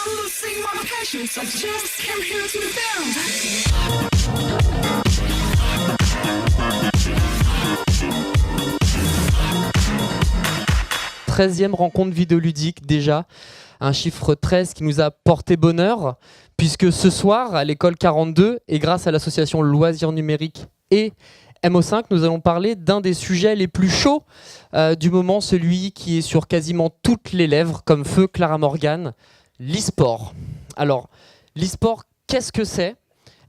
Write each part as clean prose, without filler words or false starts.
losing my patience. I just came here to vent. 13e rencontre vidéoludique déjà, un chiffre 13 qui nous a porté bonheur, puisque ce soir, à l'école 42, et grâce à l'association Loisirs Numériques et MO5, nous allons parler d'un des sujets les plus chauds du moment, celui qui est sur quasiment toutes les lèvres, comme feu Clara Morgan, l'e-sport. Alors, l'e-sport, qu'est-ce que c'est ?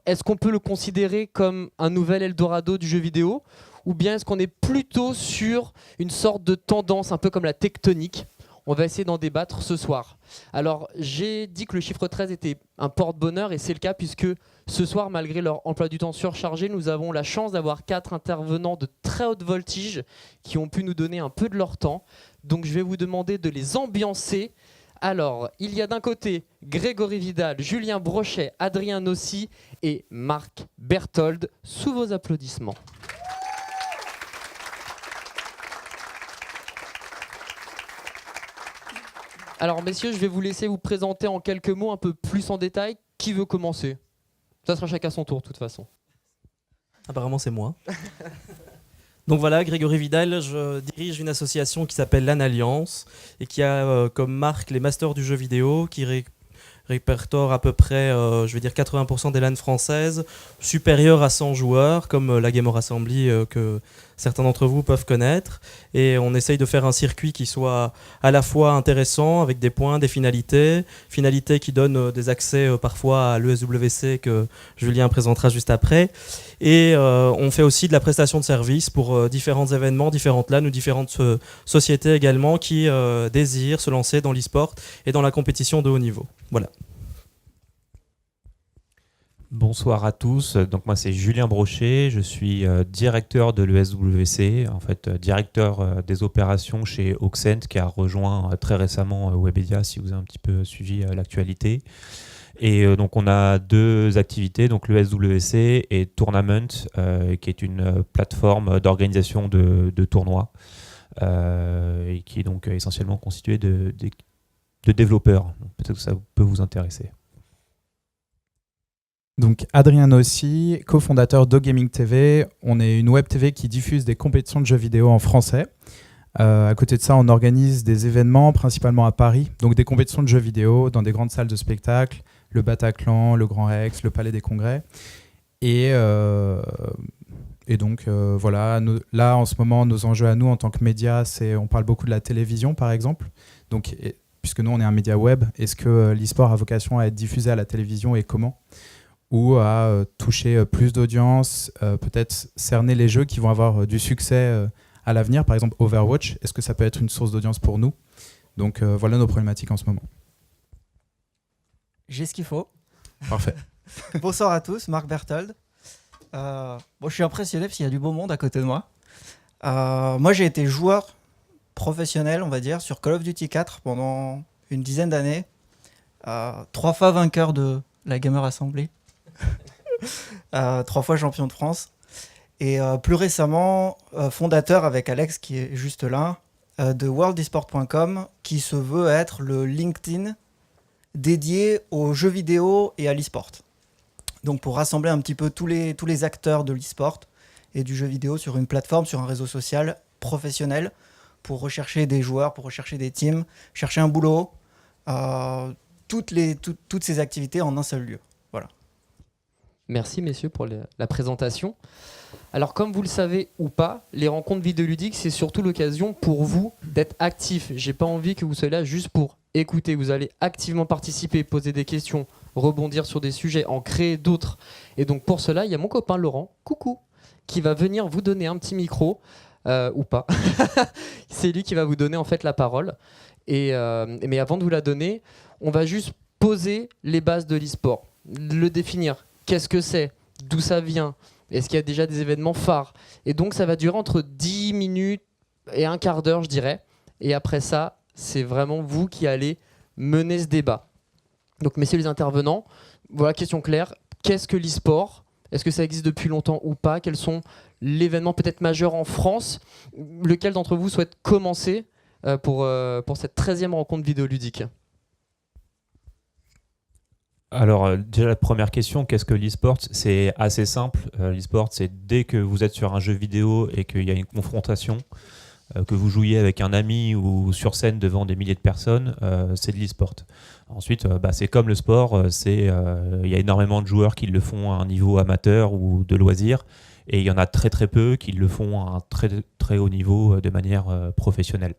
Est-ce qu'on peut le considérer comme un nouvel Eldorado du jeu vidéo ? Ou bien est-ce qu'on est plutôt sur une sorte de tendance, un peu comme la tectonique ? On va essayer d'en débattre ce soir. Alors, j'ai dit que le chiffre 13 était un porte-bonheur, et c'est le cas puisque ce soir, malgré leur emploi du temps surchargé, nous avons la chance d'avoir 4 intervenants de très haute voltige qui ont pu nous donner un peu de leur temps. Donc, je vais vous demander de les ambiancer. Alors, il y a d'un côté Grégory Vidal, Julien Brochet, Adrien Nossi et Marc Berthold. Sous vos applaudissements. Alors messieurs, je vais vous laisser vous présenter en quelques mots un peu plus en détail. Qui veut commencer ? Ça sera chacun son tour de toute façon. Apparemment c'est moi. Donc voilà, Grégory Vidal, je dirige une association qui s'appelle l'Analliance et qui a comme marque les masters du jeu vidéo qui répertoire à peu près, 80% des LAN françaises, supérieures à 100 joueurs, comme la Gamer Assembly que certains d'entre vous peuvent connaître. Et on essaye de faire un circuit qui soit à la fois intéressant, avec des points, des finalités qui donnent des accès parfois à l'ESWC que Julien présentera juste après. Et on fait aussi de la prestation de services pour différents événements, différentes LAN ou différentes sociétés également qui désirent se lancer dans l'e-sport et dans la compétition de haut niveau. Voilà. Bonsoir à tous, donc moi c'est Julien Brochet, je suis directeur de l'ESWC, en fait directeur des opérations chez Auxent qui a rejoint très récemment Webedia si vous avez un petit peu suivi l'actualité. Et donc on a deux activités, donc l'ESWC et Tournament qui est une plateforme d'organisation de tournois et qui est donc essentiellement constituée de développeurs. Peut-être que ça peut vous intéresser. Donc Adrien Nossi, cofondateur d'OGaming TV. On est une web TV qui diffuse des compétitions de jeux vidéo en français. À côté de ça, on organise des événements, principalement à Paris, donc des compétitions de jeux vidéo dans des grandes salles de spectacle, le Bataclan, le Grand Rex, le Palais des Congrès. Et donc voilà, là en ce moment, nos enjeux à nous en tant que médias, on parle beaucoup de la télévision par exemple. Donc, puisque nous on est un média web, est-ce que l'e-sport a vocation à être diffusé à la télévision et comment ? Ou à toucher plus d'audience, peut-être cerner les jeux qui vont avoir du succès à l'avenir. Par exemple, Overwatch, est-ce que ça peut être une source d'audience pour nous ? Donc voilà nos problématiques en ce moment. J'ai ce qu'il faut. Parfait. Bonsoir à tous, Marc Berthold. Je suis impressionné parce qu'il y a du beau monde à côté de moi. Moi, j'ai été joueur professionnel, on va dire, sur Call of Duty 4 pendant une dizaine d'années. 3 fois vainqueur de la Gamer Assembly. 3 fois champion de France. Et plus récemment, fondateur avec Alex, qui est juste là, de worldesport.com, qui se veut être le LinkedIn dédié aux jeux vidéo et à l'e-sport. Donc pour rassembler un petit peu tous les acteurs de l'e-sport et du jeu vidéo sur une plateforme, sur un réseau social professionnel, pour rechercher des joueurs, pour rechercher des teams, chercher un boulot, toutes ces activités en un seul lieu. Voilà. Merci messieurs pour la présentation. Alors comme vous le savez ou pas, les rencontres vidéoludiques, c'est surtout l'occasion pour vous d'être actifs. J'ai pas envie que vous soyez là juste pour écouter. Vous allez activement participer, poser des questions, rebondir sur des sujets, en créer d'autres. Et donc pour cela, il y a mon copain Laurent, coucou, qui va venir vous donner un petit micro, ou pas. C'est lui qui va vous donner en fait la parole. Mais avant de vous la donner, on va juste poser les bases de l'e-sport, le définir. Qu'est-ce que c'est ? D'où ça vient ? Est-ce qu'il y a déjà des événements phares ? Et donc ça va durer entre 10 minutes et un quart d'heure, je dirais. Et après ça, c'est vraiment vous qui allez mener ce débat. Donc messieurs les intervenants, voilà, question claire. Qu'est-ce que l'e-sport ? Est-ce que ça existe depuis longtemps ou pas ? Quels sont l'événement peut-être majeur en France ? Lequel d'entre vous souhaite commencer pour cette 13e rencontre vidéoludique ? Alors, déjà, la première question, qu'est-ce que l'e-sport? C'est assez simple. L'e-sport, c'est dès que vous êtes sur un jeu vidéo et qu'il y a une confrontation, que vous jouiez avec un ami ou sur scène devant des milliers de personnes, c'est de l'e-sport. Ensuite, c'est comme le sport, il y a énormément de joueurs qui le font à un niveau amateur ou de loisir, et il y en a très très peu qui le font à un très très haut niveau de manière professionnelle.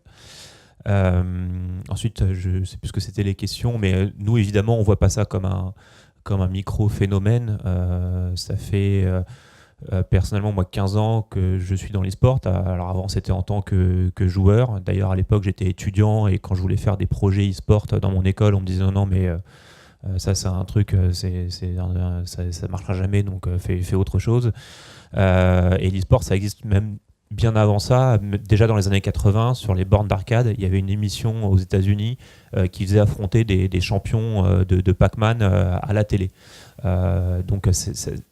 Ensuite, je ne sais plus ce que c'était les questions, mais nous, évidemment, on ne voit pas ça comme un micro-phénomène. Ça fait personnellement, moi, 15 ans que je suis dans l'e-sport. Alors avant, c'était en tant que joueur. D'ailleurs, à l'époque, j'étais étudiant et quand je voulais faire des projets e-sport dans mon école, on me disait non, mais ça, c'est un truc, ça ne marchera jamais, donc fais autre chose. Et l'e-sport, ça existe même bien avant ça, déjà dans les années 80, sur les bornes d'arcade, il y avait une émission aux États-Unis qui faisait affronter des champions de Pac-Man à la télé. Donc,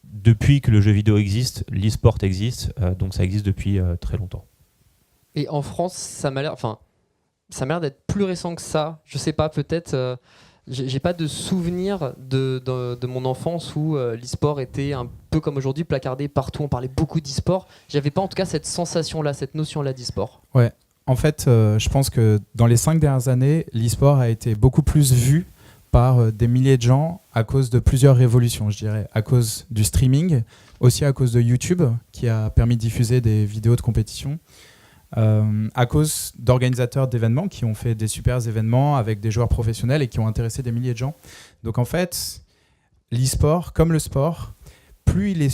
depuis que le jeu vidéo existe, l'e-sport existe, donc ça existe depuis très longtemps. Et en France, ça m'a l'air d'être plus récent que ça. Je sais pas, peut-être. J'ai pas de souvenir de mon enfance où l'e-sport était un peu comme aujourd'hui, placardé partout. On parlait beaucoup d'e-sport. J'avais pas en tout cas cette sensation-là, cette notion-là d'e-sport. Ouais, en fait, je pense que dans les 5 dernières années, l'e-sport a été beaucoup plus vu par des milliers de gens à cause de plusieurs révolutions, je dirais. À cause du streaming, aussi à cause de YouTube, qui a permis de diffuser des vidéos de compétition. À cause d'organisateurs d'événements qui ont fait des super événements avec des joueurs professionnels et qui ont intéressé des milliers de gens. Donc en fait, l'e-sport, comme le sport,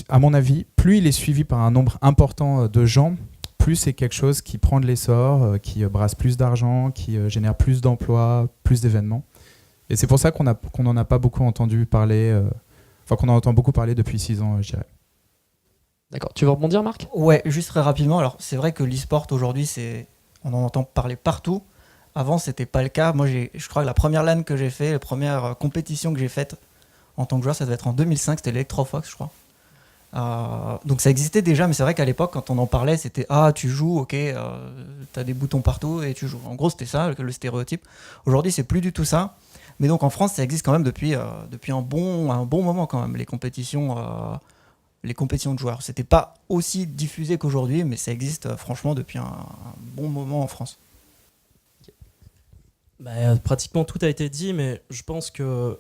à mon avis, plus il est suivi par un nombre important de gens, plus c'est quelque chose qui prend de l'essor, qui brasse plus d'argent, qui génère plus d'emplois, plus d'événements. Et c'est pour ça qu'on n'en a pas beaucoup entendu parler, qu'on en entend beaucoup parler depuis 6 ans, je dirais. D'accord. Tu veux rebondir, Marc ? Ouais, juste très rapidement. Alors, c'est vrai que l'e-sport aujourd'hui, on en entend parler partout. Avant, c'était pas le cas. Moi, je crois que la première LAN que j'ai fait, la première compétition que j'ai faite en tant que joueur, ça devait être en 2005. C'était l'Electrofox, je crois. Donc, ça existait déjà, mais c'est vrai qu'à l'époque, quand on en parlait, c'était tu joues, ok, t'as des boutons partout et tu joues. En gros, c'était ça, le stéréotype. Aujourd'hui, c'est plus du tout ça. Mais donc, en France, ça existe quand même depuis un bon moment quand même, les compétitions de joueurs. C'était pas aussi diffusé qu'aujourd'hui, mais ça existe franchement depuis un bon moment en France. Pratiquement tout a été dit, mais je pense que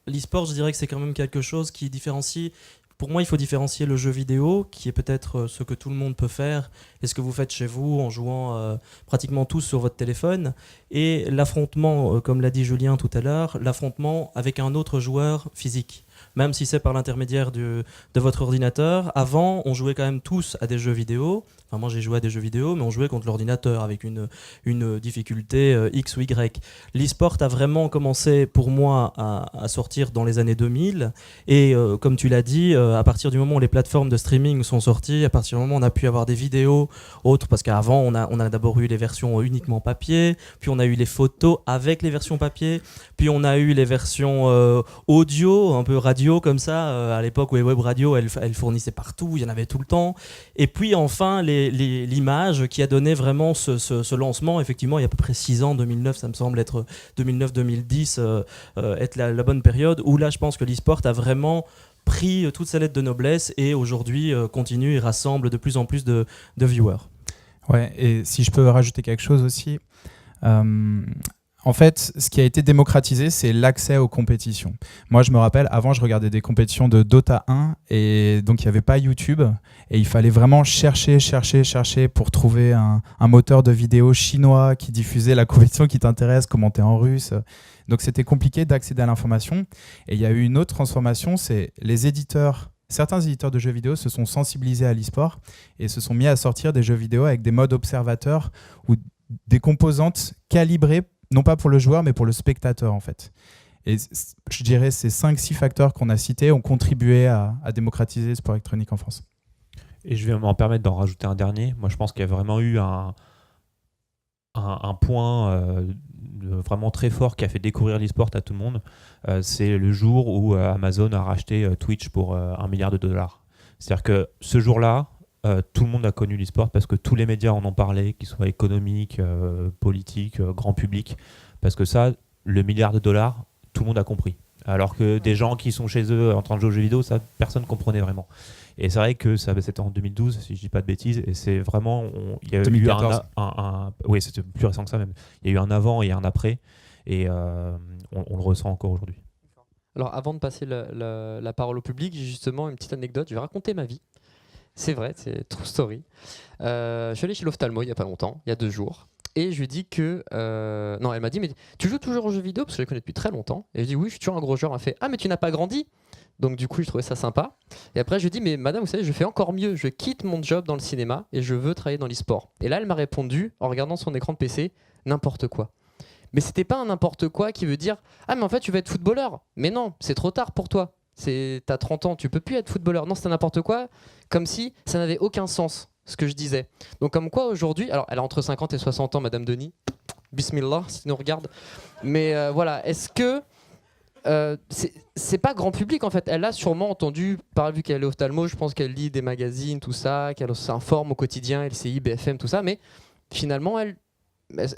l'e-sport, je dirais que c'est quand même quelque chose qui différencie. Pour moi, il faut différencier le jeu vidéo, qui est peut-être ce que tout le monde peut faire, et ce que vous faites chez vous en jouant pratiquement tous sur votre téléphone, et l'affrontement, comme l'a dit Julien tout à l'heure, l'affrontement avec un autre joueur physique. Même si c'est par l'intermédiaire de votre ordinateur. Avant, on jouait quand même tous à des jeux vidéo. Enfin, moi, j'ai joué à des jeux vidéo, mais on jouait contre l'ordinateur avec une difficulté X ou Y. L'e-sport a vraiment commencé, pour moi, à sortir dans les années 2000. Et comme tu l'as dit, à partir du moment où les plateformes de streaming sont sorties, à partir du moment où on a pu avoir des vidéos autres, parce qu'avant, on a d'abord eu les versions uniquement papier, puis on a eu les photos avec les versions papier, puis on a eu les versions audio, un peu radio comme ça, à l'époque où les web radios elles fournissaient partout, il y en avait tout le temps, et puis enfin l'image qui a donné vraiment ce lancement, effectivement il y a à peu près 6 ans, 2009 ça me semble être 2009-2010 être la bonne période où là je pense que l'e-sport a vraiment pris toute sa lettre de noblesse et aujourd'hui continue et rassemble de plus en plus de viewers. Ouais, et si je peux rajouter quelque chose aussi, en fait, ce qui a été démocratisé, c'est l'accès aux compétitions. Moi, je me rappelle, avant, je regardais des compétitions de Dota 1 et donc il n'y avait pas YouTube et il fallait vraiment chercher pour trouver un moteur de vidéo chinois qui diffusait la compétition qui t'intéresse, commenté en russe. Donc, c'était compliqué d'accéder à l'information. Et il y a eu une autre transformation, c'est certains éditeurs de jeux vidéo se sont sensibilisés à l'e-sport et se sont mis à sortir des jeux vidéo avec des modes observateurs ou des composantes calibrées non pas pour le joueur, mais pour le spectateur, en fait. Et je dirais ces 5-6 facteurs qu'on a cités ont contribué à démocratiser le sport électronique en France. Et je vais m'en permettre d'en rajouter un dernier. Moi, je pense qu'il y a vraiment eu un point vraiment très fort qui a fait découvrir l'e-sport à tout le monde. C'est le jour où Amazon a racheté Twitch pour $1 milliard. C'est-à-dire que ce jour-là, tout le monde a connu l'e-sport parce que tous les médias en ont parlé, qu'ils soient économiques, politiques, grand public. Parce que ça, le $1 milliard, tout le monde a compris. Alors que des gens qui sont chez eux en train de jouer aux jeux vidéo, ça, personne comprenait vraiment. Et c'est vrai que c'était en 2012, si je dis pas de bêtises, et c'est vraiment... Il y a 2014. eu oui, c'était plus récent que ça même. Il y a eu un avant et un après, et on le ressent encore aujourd'hui. Alors avant de passer la parole au public, j'ai justement une petite anecdote, je vais raconter ma vie. C'est vrai, c'est true story. Je suis allé chez l'ophtalmo il n'y a pas longtemps, il y a 2 jours. Et je lui ai dit que... Non, elle m'a dit, mais tu joues toujours aux jeux vidéo? Parce que je les connais depuis très longtemps. Et je dis, oui, je suis toujours un gros joueur. Elle m'a fait, ah, mais tu n'as pas grandi? Donc du coup, je trouvais ça sympa. Et après, je lui ai dit, mais madame, vous savez, je fais encore mieux. Je quitte mon job dans le cinéma et je veux travailler dans l'e-sport. Et là, elle m'a répondu, en regardant son écran de PC, n'importe quoi. Mais c'était pas un n'importe quoi qui veut dire, ah, mais en fait, tu vas être footballeur. Mais non, c'est trop tard pour toi. T'as 30 ans, tu peux plus être footballeur. Non, c'était n'importe quoi. Comme si ça n'avait aucun sens, ce que je disais. Donc comme quoi, aujourd'hui... Alors, elle a entre 50 et 60 ans, madame Denis. Bismillah, si tu nous regardes. Mais voilà, est-ce que... c'est pas grand public en fait. Elle a sûrement entendu, vu qu'elle est ophtalmo, je pense qu'elle lit des magazines, tout ça, qu'elle s'informe au quotidien, LCI, BFM, tout ça, mais finalement elle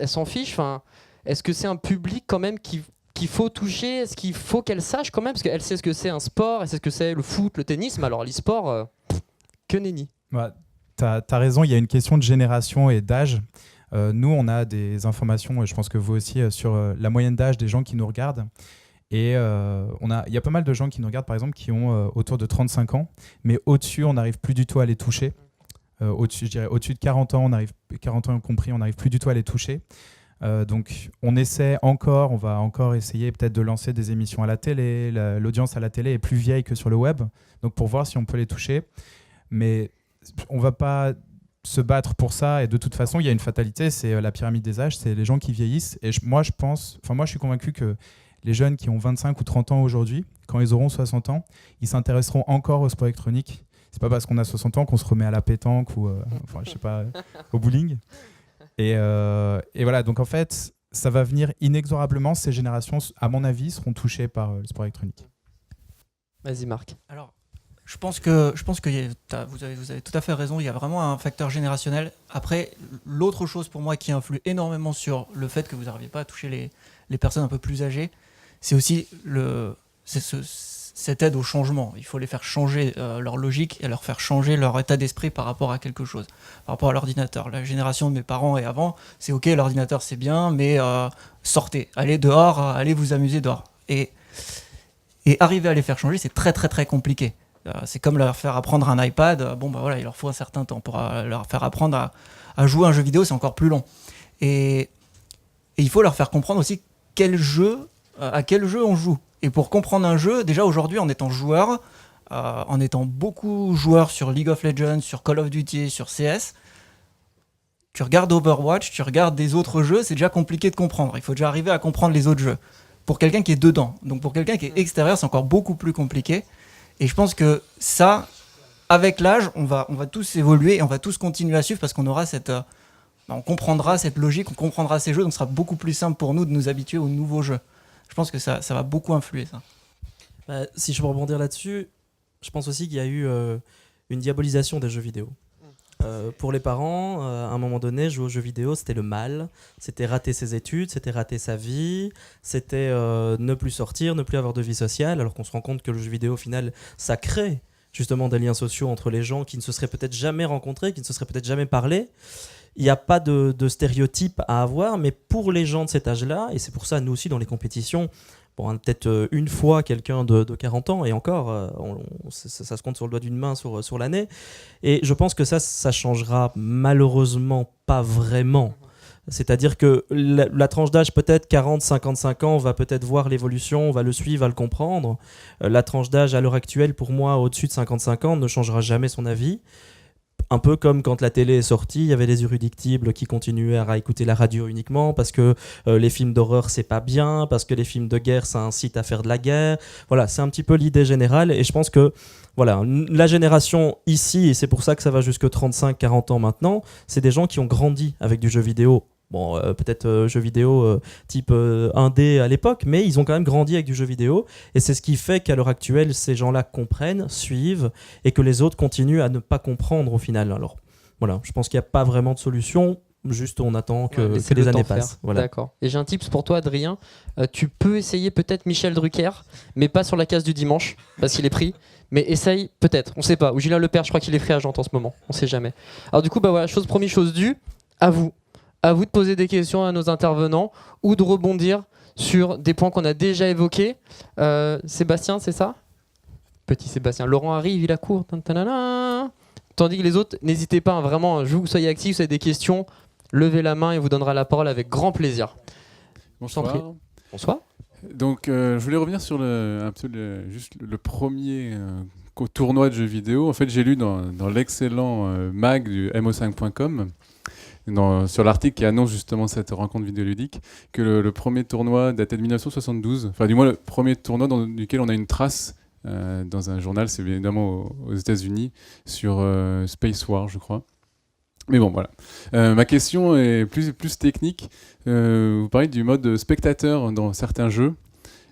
s'en fiche. Enfin, est-ce que c'est un public quand même qu'il faut toucher? Est-ce qu'il faut qu'elle sache quand même? Parce qu'elle sait ce que c'est un sport, elle sait ce que c'est le foot, le tennis, mais alors l'e-sport, que nenni. Bah, t'as raison, il y a une question de génération et d'âge. Nous, on a des informations, je pense que vous aussi, sur la moyenne d'âge des gens qui nous regardent. Et il y a pas mal de gens qui nous regardent, par exemple, qui ont autour de 35 ans, mais au-dessus, on n'arrive plus du tout à les toucher. Au-dessus, je dirais, au-dessus de 40 ans, 40 ans compris, on n'arrive plus du tout à les toucher. Donc, on va encore essayer peut-être de lancer des émissions à la télé. L'audience à la télé est plus vieille que sur le web, donc pour voir si on peut les toucher. Mais on va pas se battre pour ça, et de toute façon, il y a une fatalité, c'est la pyramide des âges, c'est les gens qui vieillissent. Et moi, je suis convaincu que les jeunes qui ont 25 ou 30 ans aujourd'hui, quand ils auront 60 ans, ils s'intéresseront encore au sport électronique. C'est pas parce qu'on a 60 ans qu'on se remet à la pétanque ou je sais pas, au bowling. Et voilà, donc en fait, ça va venir inexorablement. Ces générations, à mon avis, seront touchées par le sport électronique. Vas-y Marc. Alors, je pense que vous avez tout à fait raison. Il y a vraiment un facteur générationnel. Après, l'autre chose pour moi qui influe énormément sur le fait que vous n'arriviez pas à toucher les personnes un peu plus âgées, c'est aussi cette aide au changement. Il faut les faire changer leur logique et leur faire changer leur état d'esprit par rapport à quelque chose, par rapport à l'ordinateur. La génération de mes parents et avant, c'est ok, l'ordinateur c'est bien, mais sortez, allez dehors, allez vous amuser dehors. Et arriver à les faire changer, c'est très très très compliqué. C'est comme leur faire apprendre un iPad. Il leur faut un certain temps. Pour leur faire apprendre à jouer à un jeu vidéo, c'est encore plus long. Et il faut leur faire comprendre aussi à quel jeu on joue. Et pour comprendre un jeu, déjà aujourd'hui, en étant joueur, en étant beaucoup joueur sur League of Legends, sur Call of Duty, sur CS, tu regardes Overwatch, tu regardes des autres jeux, c'est déjà compliqué de comprendre. Il faut déjà arriver à comprendre les autres jeux. Pour quelqu'un qui est dedans. Donc pour quelqu'un qui est extérieur, c'est encore beaucoup plus compliqué. Et je pense que ça, avec l'âge, on va tous évoluer et on va tous continuer à suivre parce qu'on aura on comprendra cette logique, on comprendra ces jeux, donc ce sera beaucoup plus simple pour nous de nous habituer aux nouveaux jeux. Je pense que ça va beaucoup influer, ça. Si je peux rebondir là-dessus, je pense aussi qu'il y a eu une diabolisation des jeux vidéo. Pour les parents, à un moment donné, jouer aux jeux vidéo, c'était le mal. C'était rater ses études, c'était rater sa vie, c'était ne plus sortir, ne plus avoir de vie sociale, alors qu'on se rend compte que le jeu vidéo, au final, ça crée justement des liens sociaux entre les gens qui ne se seraient peut-être jamais rencontrés, qui ne se seraient peut-être jamais parlé. Il n'y a pas de stéréotype à avoir, mais pour les gens de cet âge-là, et c'est pour ça, nous aussi, dans les compétitions, peut-être une fois quelqu'un de 40 ans, et encore, ça se compte sur le doigt d'une main sur l'année. Et je pense que ça changera malheureusement pas vraiment. C'est-à-dire que la tranche d'âge, peut-être 40-55 ans, va peut-être voir l'évolution, va le suivre, va le comprendre. La tranche d'âge, à l'heure actuelle, pour moi, au-dessus de 55 ans, ne changera jamais son avis. Un peu comme quand la télé est sortie, il y avait les irréductibles qui continuaient à écouter la radio uniquement parce que les films d'horreur c'est pas bien, parce que les films de guerre ça incite à faire de la guerre. Voilà, c'est un petit peu l'idée générale et je pense que voilà, la génération ici, et c'est pour ça que ça va jusque 35-40 ans maintenant, c'est des gens qui ont grandi avec du jeu vidéo. Bon, peut-être jeux vidéo type 1D à l'époque, mais ils ont quand même grandi avec du jeu vidéo. Et c'est ce qui fait qu'à l'heure actuelle, ces gens-là comprennent, suivent, et que les autres continuent à ne pas comprendre au final. Alors voilà, je pense qu'il n'y a pas vraiment de solution. Juste, on attend que, Ouais, que laissez les le temps années faire. passent. Voilà. D'accord. Et j'ai un tips pour toi, Adrien. Tu peux essayer peut-être Michel Drucker, mais pas sur la case du dimanche, parce qu'il est pris. Mais essaye peut-être, on sait pas. Ou Julien Lepers, je crois qu'il est free agent en ce moment. On sait jamais. Alors du coup, bah voilà, chose promise, chose due. À vous. À vous de poser des questions à nos intervenants ou de rebondir sur des points qu'on a déjà évoqués. Sébastien, c'est ça? Petit Sébastien. Laurent arrive, il a court. Tandis que les autres, n'hésitez pas, hein, vraiment, je veux que vous soyez actifs, vous avez des questions, levez la main et on vous donnera la parole avec grand plaisir. Bonsoir. prie. Bonsoir. Donc, je voulais revenir sur juste le premier tournoi de jeux vidéo. En fait, j'ai lu dans l'excellent mag du mo5.com, sur l'article qui annonce justement cette rencontre vidéoludique, que le premier tournoi datait de 1972. Enfin, du moins, le premier tournoi duquel on a une trace dans un journal, c'est évidemment aux États-Unis, sur Space War, je crois. Mais bon, voilà. Ma question est plus technique. Vous parlez du mode spectateur dans certains jeux.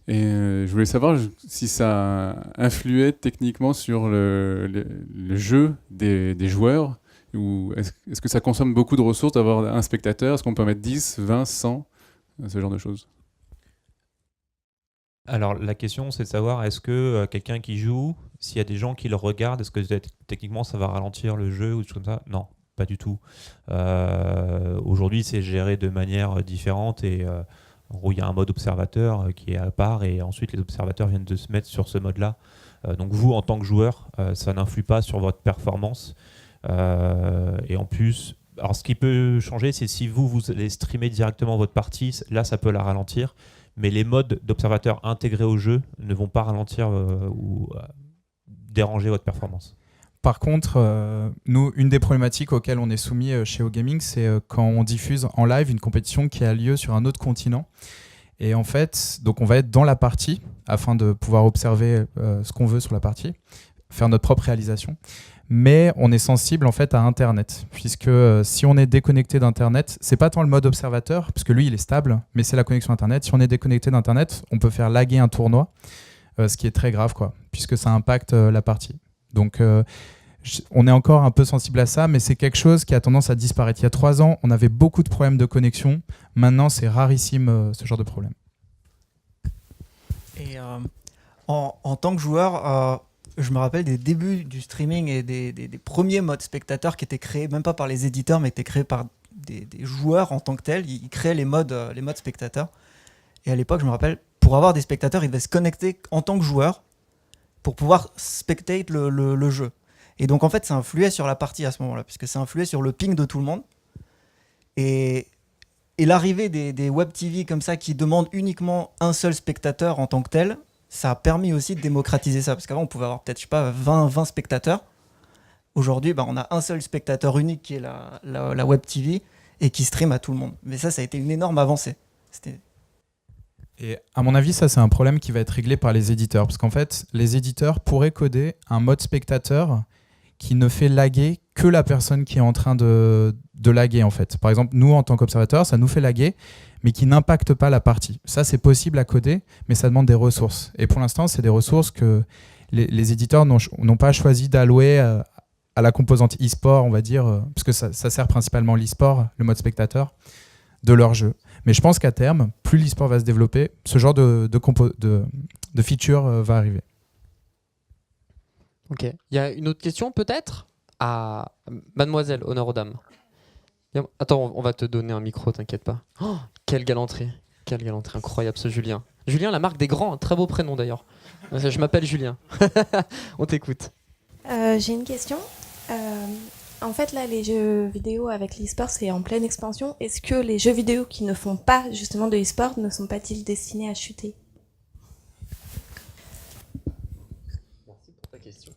Et je voulais savoir si ça influait techniquement sur le jeu des joueurs. Ou est-ce que ça consomme beaucoup de ressources d'avoir un spectateur? Est-ce qu'on peut mettre 10, 20, 100, ce genre de choses? Alors la question c'est de savoir est-ce que quelqu'un qui joue, s'il y a des gens qui le regardent, est-ce que techniquement ça va ralentir le jeu ou des choses comme ça? Non, pas du tout. Aujourd'hui c'est géré de manière différente et en gros il y a un mode observateur qui est à part et ensuite les observateurs viennent de se mettre sur ce mode-là. Donc vous en tant que joueur, ça n'influe pas sur votre performance. Et en plus, alors ce qui peut changer c'est si vous allez streamer directement votre partie, là ça peut la ralentir. Mais les modes d'observateur intégrés au jeu ne vont pas ralentir ou déranger votre performance. Par contre, nous, une des problématiques auxquelles on est soumis chez OGaming, c'est quand on diffuse en live une compétition qui a lieu sur un autre continent. Et en fait, donc on va être dans la partie afin de pouvoir observer ce qu'on veut sur la partie, faire notre propre réalisation. Mais on est sensible en fait à Internet, puisque si on est déconnecté d'Internet, c'est pas tant le mode observateur, puisque lui il est stable, mais c'est la connexion Internet. Si on est déconnecté d'Internet, on peut faire laguer un tournoi, ce qui est très grave, quoi, puisque ça impacte la partie. Donc on est encore un peu sensible à ça, mais c'est quelque chose qui a tendance à disparaître. Il y a 3 ans, on avait beaucoup de problèmes de connexion. Maintenant, c'est rarissime ce genre de problème. Et en tant que joueur, je me rappelle des débuts du streaming et des premiers modes spectateurs qui étaient créés, même pas par les éditeurs, mais qui étaient créés par des joueurs en tant que tels. Ils créaient les modes spectateurs. Et à l'époque, je me rappelle, pour avoir des spectateurs, ils devaient se connecter en tant que joueur pour pouvoir spectate le jeu. Et donc, en fait, ça influait sur la partie à ce moment-là, puisque ça influait sur le ping de tout le monde. Et l'arrivée des web TV comme ça, qui demandent uniquement un seul spectateur en tant que tel, ça a permis aussi de démocratiser ça. Parce qu'avant, on pouvait avoir peut-être, je sais pas, 20 spectateurs. Aujourd'hui, on a un seul spectateur unique qui est la web TV et qui stream à tout le monde. Mais ça a été une énorme avancée. Et à mon avis, ça, c'est un problème qui va être réglé par les éditeurs. Parce qu'en fait, les éditeurs pourraient coder un mode spectateur qui ne fait laguer que la personne qui est en train de laguer, en fait. Par exemple, nous, en tant qu'observateurs, ça nous fait laguer, mais qui n'impacte pas la partie. Ça, c'est possible à coder, mais ça demande des ressources. Et pour l'instant, c'est des ressources que les éditeurs n'ont pas choisi d'allouer à la composante e-sport, on va dire, parce que ça sert principalement l'e-sport, le mode spectateur, de leur jeu. Mais je pense qu'à terme, plus l'e-sport va se développer, ce genre de feature va arriver. Ok. Il y a une autre question peut-être? À mademoiselle, honneur aux dames. Attends, on va te donner un micro, t'inquiète pas. Oh, quelle galanterie incroyable ce Julien. Julien, la marque des grands, un très beau prénom d'ailleurs. Je m'appelle Julien. On t'écoute. J'ai une question. En fait, là, les jeux vidéo avec l'e-sport, c'est en pleine expansion. Est-ce que les jeux vidéo qui ne font pas justement de e-sport ne sont pas-ils destinés à chuter? Merci pour ta question.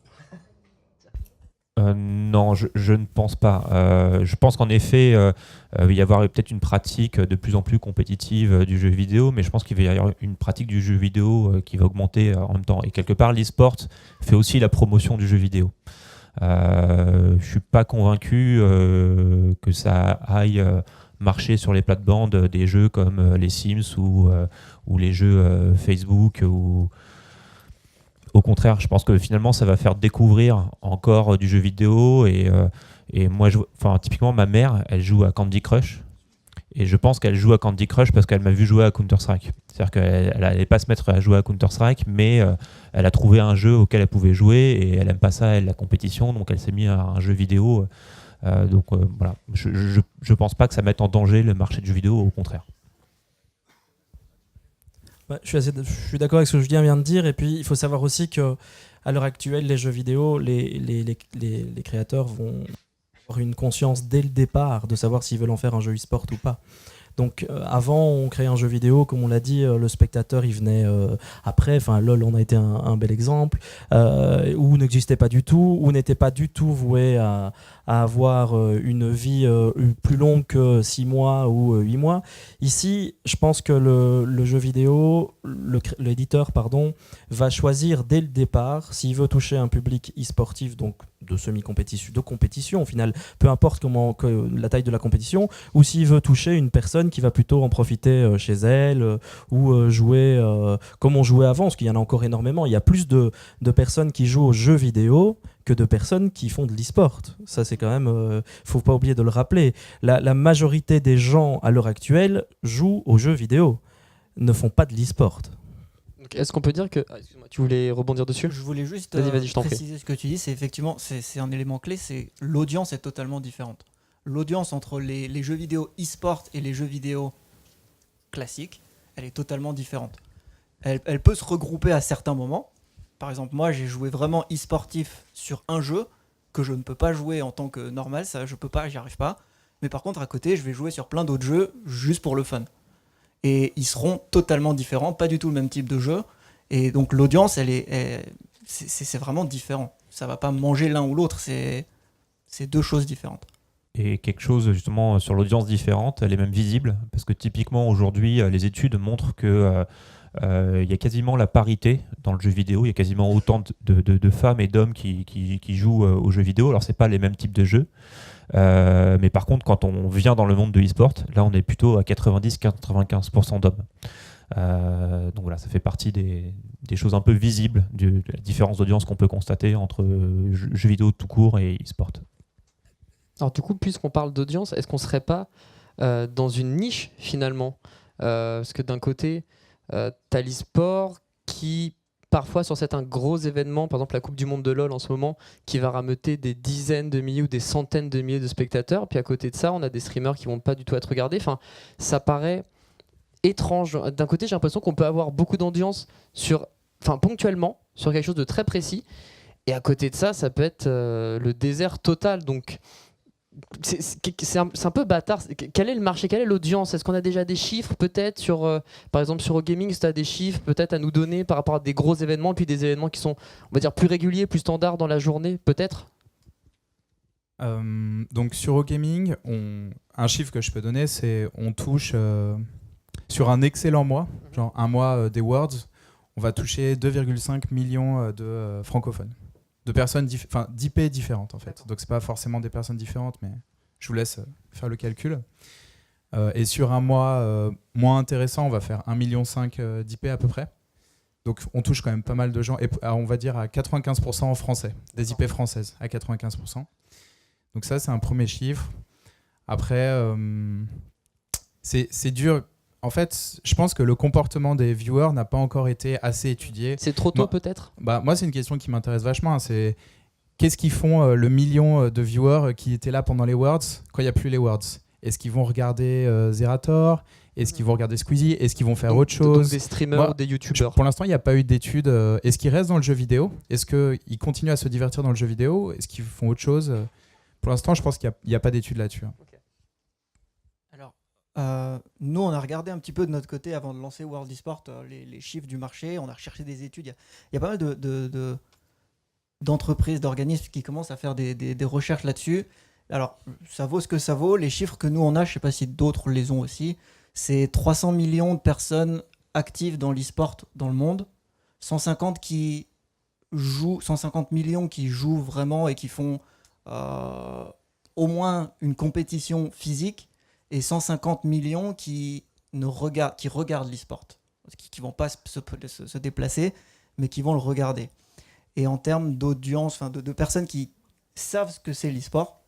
Non, je ne pense pas. Je pense qu'en effet, il va y avoir peut-être une pratique de plus en plus compétitive du jeu vidéo, mais je pense qu'il va y avoir une pratique du jeu vidéo qui va augmenter en même temps. Et quelque part, l'e-sport fait aussi la promotion du jeu vidéo. Je ne suis pas convaincu que ça aille marcher sur les plates-bandes des jeux comme les Sims ou les jeux Facebook ou... Au contraire, je pense que finalement, ça va faire découvrir encore du jeu vidéo et Et moi, typiquement, ma mère, elle joue à Candy Crush. Et je pense qu'elle joue à Candy Crush parce qu'elle m'a vu jouer à Counter-Strike. C'est-à-dire qu'elle n'allait pas se mettre à jouer à Counter-Strike, mais elle a trouvé un jeu auquel elle pouvait jouer et elle n'aime pas ça, elle, la compétition, donc elle s'est mise à un jeu vidéo. Voilà, je pense pas que ça mette en danger le marché du jeu vidéo, au contraire. Je suis d'accord avec ce que Julien vient de dire, et puis il faut savoir aussi que à l'heure actuelle, les jeux vidéo, les créateurs vont avoir une conscience dès le départ de savoir s'ils veulent en faire un jeu e-sport ou pas. Donc avant, on créait un jeu vidéo, comme on l'a dit, le spectateur il venait après, enfin LoL en a été un bel exemple, où n'existait pas du tout, où n'était pas du tout voué à avoir une vie plus longue que 6 mois ou 8 mois. Ici, je pense que le jeu vidéo, l'éditeur va choisir dès le départ s'il veut toucher un public e-sportif, donc de semi-compétition, de compétition au final, peu importe la taille de la compétition, ou s'il veut toucher une personne qui va plutôt en profiter chez elle ou jouer comme on jouait avant, parce qu'il y en a encore énormément. Il y a plus de personnes qui jouent aux jeux vidéo que de personnes qui font de l'e-sport. Ça, c'est quand même... faut pas oublier de le rappeler. La majorité des gens, à l'heure actuelle, jouent aux jeux vidéo, ne font pas de l'e-sport. Donc, est-ce qu'on peut dire que... excuse-moi, tu voulais rebondir dessus ? Je voulais juste Vas-y, je t'en prie. préciser ce que tu dis. C'est effectivement, c'est un élément clé, c'est l'audience est totalement différente. L'audience entre les jeux vidéo e-sport et les jeux vidéo classiques, elle est totalement différente. Elle peut se regrouper à certains moments. Par exemple, moi, j'ai joué vraiment e-sportif sur un jeu que je ne peux pas jouer en tant que normal. Ça, je peux pas, j'y arrive pas. Mais par contre, à côté, je vais jouer sur plein d'autres jeux juste pour le fun. Et ils seront totalement différents, pas du tout le même type de jeu. Et donc, l'audience, c'est vraiment différent. Ça va pas manger l'un ou l'autre. C'est deux choses différentes. Et quelque chose justement sur l'audience différente, elle est même visible, parce que typiquement aujourd'hui, les études montrent que il y a quasiment la parité dans le jeu vidéo, il y a quasiment autant de femmes et d'hommes qui jouent aux jeux vidéo. Alors c'est pas les mêmes types de jeux, mais par contre quand on vient dans le monde de l'e-sport, là on est plutôt à 90-95% d'hommes. Donc voilà, ça fait partie des choses un peu visibles de la différence d'audience qu'on peut constater entre jeux vidéo tout court et e-sport. Alors du coup, puisqu'on parle d'audience, est-ce qu'on ne serait pas dans une niche finalement parce que d'un côté, tu as l'e-sport qui, parfois sur certains gros événements, par exemple la Coupe du Monde de LoL en ce moment, qui va rameuter des dizaines de milliers ou des centaines de milliers de spectateurs. Puis à côté de ça, on a des streamers qui ne vont pas du tout être regardés. Enfin, ça paraît étrange. D'un côté, j'ai l'impression qu'on peut avoir beaucoup d'audience ponctuellement sur quelque chose de très précis. Et à côté de ça, ça peut être le désert total. Donc, c'est un peu bâtard. Quel est le marché? Quelle est l'audience? Est-ce qu'on a déjà des chiffres peut-être sur, par exemple sur Gaming, si tu as des chiffres peut-être à nous donner par rapport à des gros événements, puis des événements qui sont, on va dire, plus réguliers, plus standards dans la journée, peut-être? Donc sur OGaming, un chiffre que je peux donner, c'est on touche sur un excellent mois, genre un mois des Worlds, on va toucher 2,5 millions de francophones. De personnes, d'IP différentes en fait. Donc c'est pas forcément des personnes différentes, mais je vous laisse faire le calcul. Et sur un mois moins intéressant, on va faire 1,5 million d'IP à peu près. Donc on touche quand même pas mal de gens, et on va dire à 95% en français, des IP françaises, à 95%. Donc ça, c'est un premier chiffre. Après, c'est dur. En fait, je pense que le comportement des viewers n'a pas encore été assez étudié. C'est trop tôt peut-être? Moi, c'est une question qui m'intéresse vachement. C'est qu'est-ce qu'ils font le million de viewers qui étaient là pendant les Worlds quand il n'y a plus les Worlds? Est-ce qu'ils vont regarder Zerator? Est-ce qu'ils vont regarder Squeezie? Est-ce qu'ils vont faire autre chose? Donc des streamers ou des youtubeurs? Pour l'instant, il n'y a pas eu d'études. Est-ce qu'ils restent dans le jeu vidéo? Est-ce qu'ils continuent à se divertir dans le jeu vidéo? Est-ce qu'ils font autre chose? Pour l'instant, je pense qu'il n'y a pas d'études là-dessus. Alors, nous, on a regardé un petit peu de notre côté avant de lancer World eSport les chiffres du marché. On a recherché des études. Il y a pas mal d'entreprises, d'organismes qui commencent à faire des recherches là-dessus. Alors, ça vaut ce que ça vaut. Les chiffres que nous, on a, je ne sais pas si d'autres les ont aussi, c'est 300 millions de personnes actives dans l'e-sport dans le monde, 150 millions qui jouent vraiment et qui font au moins une compétition physique, et 150 millions qui regardent l'e-sport, qui ne vont pas se déplacer, mais qui vont le regarder. Et en termes d'audience, de personnes qui savent ce que c'est l'e-sport,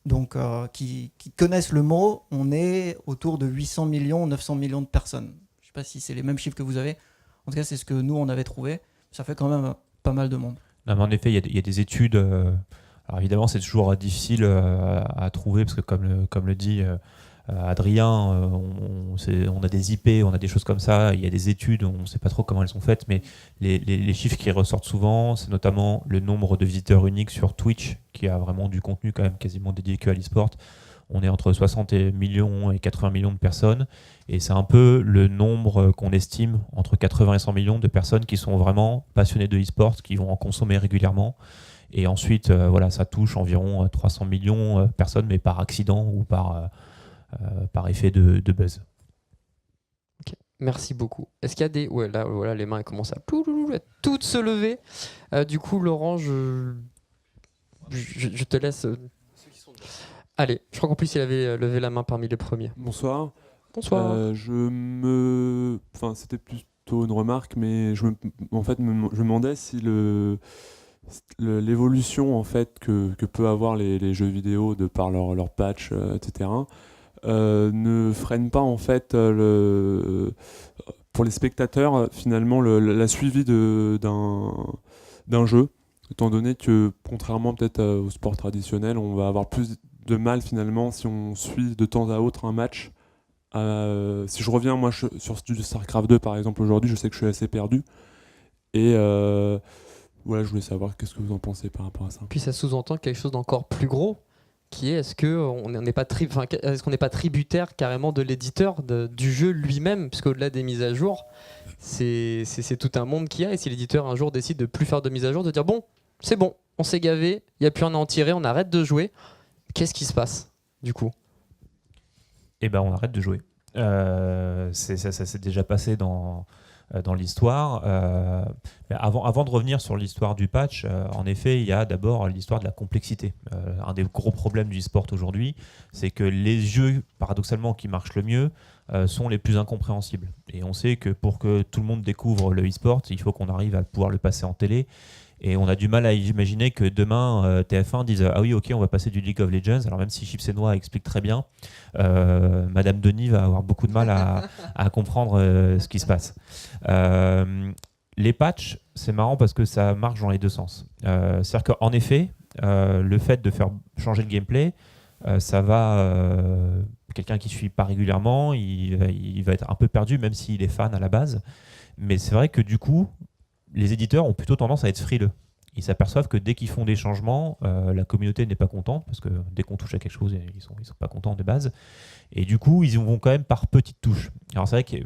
donc qui connaissent le mot, on est autour de 800 millions, 900 millions de personnes. Je ne sais pas si c'est les mêmes chiffres que vous avez. En tout cas, c'est ce que nous, on avait trouvé. Ça fait quand même pas mal de monde. Non, mais en effet, il y a des études. Alors évidemment, c'est toujours difficile à trouver parce que, comme le dit Adrien, on a des IP, on a des choses comme ça. Il y a des études, on ne sait pas trop comment elles sont faites, mais les chiffres qui ressortent souvent, c'est notamment le nombre de visiteurs uniques sur Twitch, qui a vraiment du contenu quand même quasiment dédié que à l'e-sport. On est entre 60 millions et 80 millions de personnes, et c'est un peu le nombre qu'on estime entre 80 et 100 millions de personnes qui sont vraiment passionnées de e-sport, qui vont en consommer régulièrement. Et ensuite, voilà, ça touche environ 300 millions de personnes, mais par accident ou par effet de buzz. Ok, merci beaucoup. Est-ce qu'il y a des... Ouais, là, voilà, les mains elles commencent à toutes se lever. Du coup, Laurent, je te laisse... Allez, je crois qu'en plus, il avait levé la main parmi les premiers. Bonsoir. Bonsoir. Enfin, c'était plutôt une remarque, mais je me demandais si l'évolution en fait que peut avoir les jeux vidéo de par leur patch, etc. Ne freine pas en fait pour les spectateurs finalement la suivi d'un jeu, étant donné que contrairement peut-être au sport traditionnel, on va avoir plus de mal finalement si on suit de temps à autre un match. Si je reviens moi sur du StarCraft 2 par exemple aujourd'hui, je sais que je suis assez perdu et voilà, je voulais savoir qu'est-ce que vous en pensez par rapport à ça. Puis ça sous-entend quelque chose d'encore plus gros, qui est est-ce qu'on n'est pas tributaire carrément de l'éditeur du jeu lui-même, puisque au-delà des mises à jour, c'est tout un monde qu'il y a, et si l'éditeur un jour décide de plus faire de mises à jour, de dire bon, c'est bon, on s'est gavé, il n'y a plus rien à en tirer, on arrête de jouer, qu'est-ce qui se passe du coup ? Eh ben, on arrête de jouer. Ça s'est déjà passé dans l'histoire. Mais avant de revenir sur l'histoire du patch, en effet, il y a d'abord l'histoire de la complexité. Un des gros problèmes du e-sport aujourd'hui, c'est que les jeux, paradoxalement, qui marchent le mieux, sont les plus incompréhensibles. Et on sait que pour que tout le monde découvre le e-sport, il faut qu'on arrive à pouvoir le passer en télé. Et on a du mal à imaginer que demain, TF1 dise « Ah oui, ok, on va passer du League of Legends ». Alors même si Chips et Noix explique très bien, Madame Denis va avoir beaucoup de mal à comprendre ce qui se passe. Les patchs, c'est marrant parce que ça marche dans les deux sens. C'est-à-dire qu'en effet, le fait de faire changer le gameplay, ça va... quelqu'un qui ne suit pas régulièrement, il va être un peu perdu, même s'il est fan à la base. Mais c'est vrai que du coup, les éditeurs ont plutôt tendance à être frileux. Ils s'aperçoivent que dès qu'ils font des changements, la communauté n'est pas contente, parce que dès qu'on touche à quelque chose, ils sont pas contents de base. Et du coup, ils vont quand même par petites touches. Alors c'est vrai que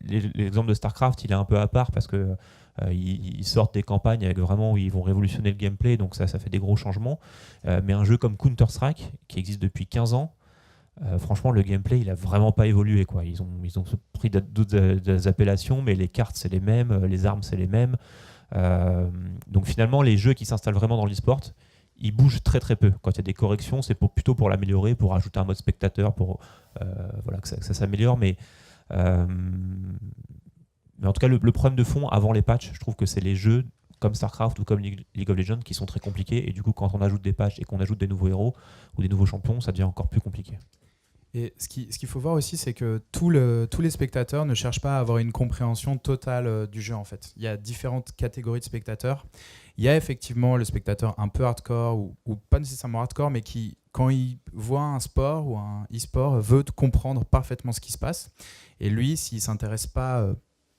l'exemple de StarCraft, il est un peu à part, parce que ils sortent des campagnes avec vraiment où ils vont révolutionner le gameplay, donc ça fait des gros changements. Mais un jeu comme Counter-Strike, qui existe depuis 15 ans, franchement, le gameplay, il a vraiment pas évolué, quoi. Ils ont pris d'autres appellations, mais les cartes, c'est les mêmes, les armes, c'est les mêmes. Donc finalement, les jeux qui s'installent vraiment dans l'e-sport, ils bougent très très peu. Quand il y a des corrections, c'est plutôt pour l'améliorer, pour ajouter un mode spectateur, pour voilà, que ça s'améliore. Mais en tout cas, le problème de fond, avant les patchs, je trouve que c'est les jeux comme StarCraft ou comme League of Legends qui sont très compliqués. Et du coup, quand on ajoute des patchs et qu'on ajoute des nouveaux héros ou des nouveaux champions, ça devient encore plus compliqué. Et ce qu'il faut voir aussi, c'est que tous les spectateurs ne cherchent pas à avoir une compréhension totale du jeu, en fait. Il y a différentes catégories de spectateurs. Il y a effectivement le spectateur un peu hardcore, ou pas nécessairement hardcore, mais qui, quand il voit un sport ou un e-sport, veut comprendre parfaitement ce qui se passe. Et lui, s'il ne s'intéresse pas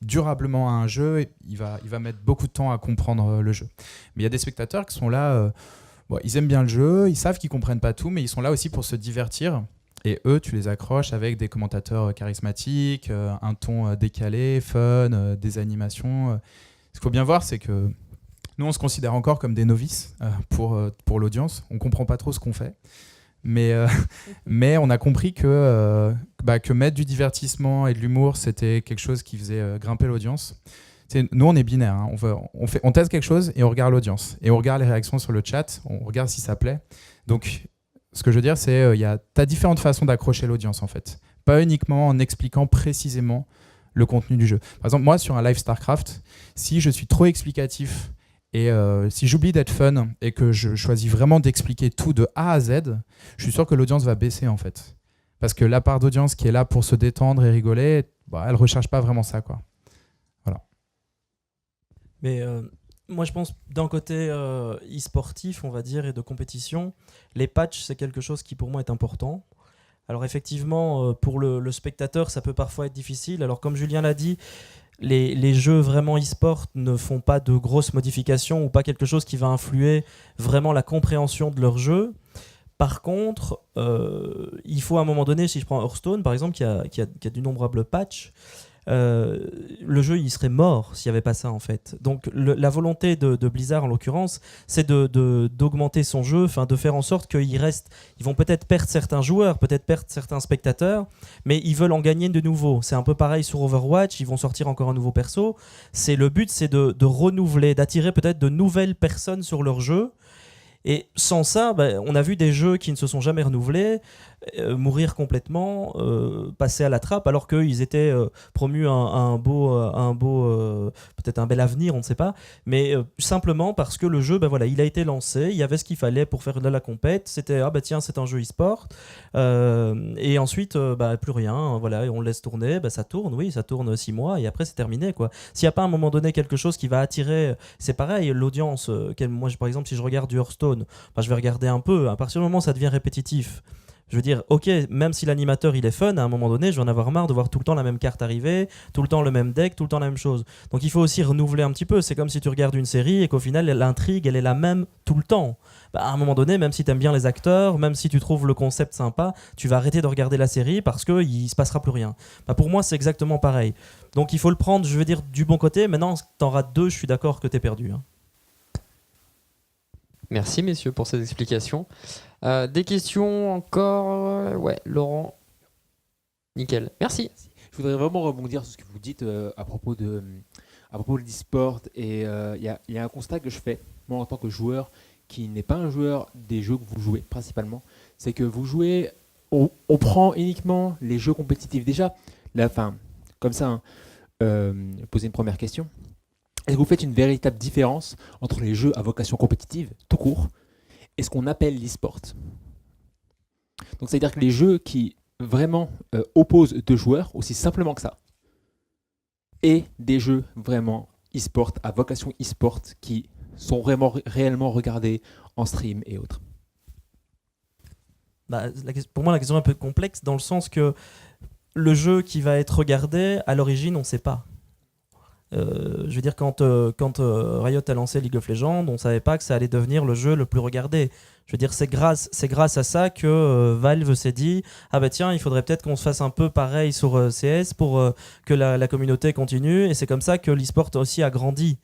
durablement à un jeu, il va mettre beaucoup de temps à comprendre le jeu. Mais il y a des spectateurs qui sont là, ils aiment bien le jeu, ils savent qu'ils ne comprennent pas tout, mais ils sont là aussi pour se divertir. Et eux, tu les accroches avec des commentateurs charismatiques, un ton décalé, fun, des animations. Ce qu'il faut bien voir, c'est que nous, on se considère encore comme des novices pour l'audience. On ne comprend pas trop ce qu'on fait. Mais on a compris que mettre du divertissement et de l'humour, c'était quelque chose qui faisait grimper l'audience. Nous, on est binaire. Hein. On teste quelque chose et on regarde l'audience. Et on regarde les réactions sur le chat. On regarde si ça plaît. Donc, ce que je veux dire, c'est tu as différentes façons d'accrocher l'audience, en fait. Pas uniquement en expliquant précisément le contenu du jeu. Par exemple, moi, sur un live StarCraft, si je suis trop explicatif Et si j'oublie d'être fun et que je choisis vraiment d'expliquer tout de A à Z, je suis sûr que l'audience va baisser en fait. Parce que la part d'audience qui est là pour se détendre et rigoler, elle ne recherche pas vraiment ça, quoi. Voilà. Mais moi, je pense d'un côté e-sportif, on va dire, et de compétition, les patchs, c'est quelque chose qui pour moi est important. Alors effectivement, pour le spectateur, ça peut parfois être difficile. Alors comme Julien l'a dit, les jeux vraiment e-sport ne font pas de grosses modifications ou pas quelque chose qui va influer vraiment la compréhension de leur jeu. Par contre, il faut à un moment donné, si je prends Hearthstone par exemple, qui a d'innombrables patchs, le jeu il serait mort s'il n'y avait pas ça en fait. Donc la volonté de Blizzard en l'occurrence, c'est d'augmenter son jeu, de faire en sorte qu'ils restent. Ils vont peut-être perdre certains joueurs, peut-être perdre certains spectateurs, mais ils veulent en gagner de nouveaux. C'est un peu pareil sur Overwatch, ils vont sortir encore un nouveau perso. Le but c'est de renouveler, d'attirer peut-être de nouvelles personnes sur leur jeu. Et sans ça, on a vu des jeux qui ne se sont jamais renouvelés mourir complètement, passer à la trappe, alors qu'ils étaient promus à un beau, peut-être un bel avenir, on ne sait pas. Mais simplement parce que le jeu, il a été lancé, il y avait ce qu'il fallait pour faire de la compète. C'était tiens, c'est un jeu e-sport. Et ensuite, plus rien. Voilà, on le laisse tourner. Ça tourne, oui, ça tourne 6 mois et après c'est terminé, quoi. S'il n'y a pas à un moment donné quelque chose qui va attirer, c'est pareil, l'audience. Moi, par exemple, si je regarde du Hearthstone, je vais regarder un peu. À partir du moment où ça devient répétitif, je veux dire, ok, même si l'animateur il est fun, à un moment donné, je vais en avoir marre de voir tout le temps la même carte arriver, tout le temps le même deck, tout le temps la même chose. Donc il faut aussi renouveler un petit peu. C'est comme si tu regardes une série et qu'au final, l'intrigue, elle est la même tout le temps. À un moment donné, même si tu aimes bien les acteurs, même si tu trouves le concept sympa, tu vas arrêter de regarder la série parce qu'il se passera plus rien. Pour moi, c'est exactement pareil. Donc il faut le prendre, je veux dire, du bon côté. Maintenant, t'en rates 2, je suis d'accord que t'es perdu. Merci messieurs pour ces explications. Des questions encore? Ouais, Laurent. Nickel. Merci. Je voudrais vraiment rebondir sur ce que vous dites à propos de l'e-sport. Et il y a un constat que je fais, moi en tant que joueur, qui n'est pas un joueur des jeux que vous jouez principalement. C'est que vous jouez, on prend uniquement les jeux compétitifs. Déjà, comme ça, poser une première question. Est-ce que vous faites une véritable différence entre les jeux à vocation compétitive, tout court, et ce qu'on appelle l'e-sport? Donc, c'est-à-dire que les jeux qui vraiment opposent deux joueurs, aussi simplement que ça, et des jeux vraiment e-sport, à vocation e-sport, qui sont vraiment réellement regardés en stream et autres. Pour moi, la question est un peu complexe, dans le sens que le jeu qui va être regardé, à l'origine, on ne sait pas. Je veux dire, quand Riot a lancé League of Legends, on ne savait pas que ça allait devenir le jeu le plus regardé. Je veux dire, c'est grâce à ça que Valve s'est dit tiens, il faudrait peut-être qu'on se fasse un peu pareil sur CS pour que la communauté continue. Et c'est comme ça que l'e-sport aussi a grandi.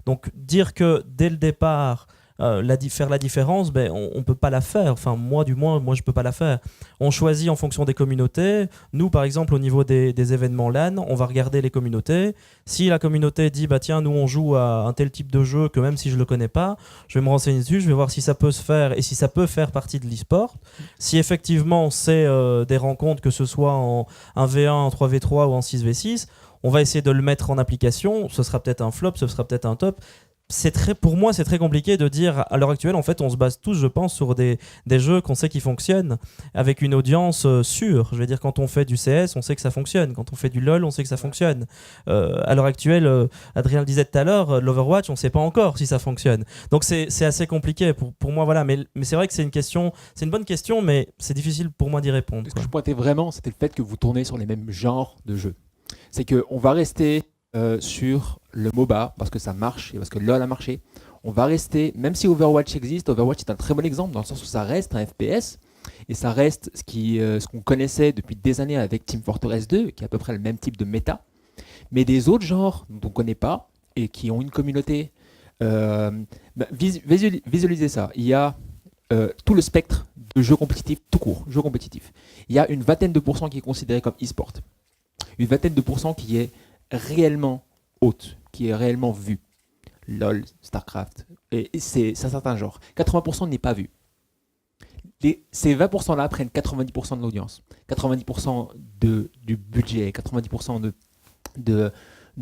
Donc dire que dès le départ, faire la différence, on ne peut pas la faire. Enfin, moi, je ne peux pas la faire. On choisit en fonction des communautés. Nous, par exemple, au niveau des événements LAN, on va regarder les communautés. Si la communauté dit, tiens, nous, on joue à un tel type de jeu que même si je ne le connais pas, je vais me renseigner dessus, je vais voir si ça peut se faire et si ça peut faire partie de l'e-sport. Si effectivement, c'est des rencontres, que ce soit en 1v1, en 3v3 ou en 6v6, on va essayer de le mettre en application. Ce sera peut-être un flop, ce sera peut-être un top. Pour moi, c'est très compliqué de dire, à l'heure actuelle, en fait, on se base tous, je pense, sur des jeux qu'on sait qui fonctionnent, avec une audience sûre. Je veux dire, quand on fait du CS, on sait que ça fonctionne. Quand on fait du LoL, on sait que ça fonctionne. À l'heure actuelle, Adrien le disait tout à l'heure, l'Overwatch, on ne sait pas encore si ça fonctionne. Donc c'est assez compliqué pour moi, voilà. Mais c'est vrai que c'est une bonne question, mais c'est difficile pour moi d'y répondre. Ce que je pointais vraiment, c'était le fait que vous tournez sur les mêmes genres de jeux. C'est qu'on va rester sur le MOBA parce que ça marche et parce que LoL a marché. On va rester, même si Overwatch existe, Overwatch est un très bon exemple dans le sens où ça reste un FPS et ça reste ce qu'on connaissait depuis des années avec Team Fortress 2, qui est à peu près le même type de méta. Mais des autres genres dont on ne connaît pas et qui ont une communauté, visualisez ça. Il y a tout le spectre de jeux compétitifs, tout court, jeux compétitifs. Il y a une vingtaine de pourcents qui est considéré comme e-sport. Une vingtaine de pourcents qui est réellement haute, qui est réellement vue. LOL, StarCraft, et c'est un certain genre. 80% n'est pas vu. Ces 20%-là prennent 90% de l'audience, 90% du budget, 90% de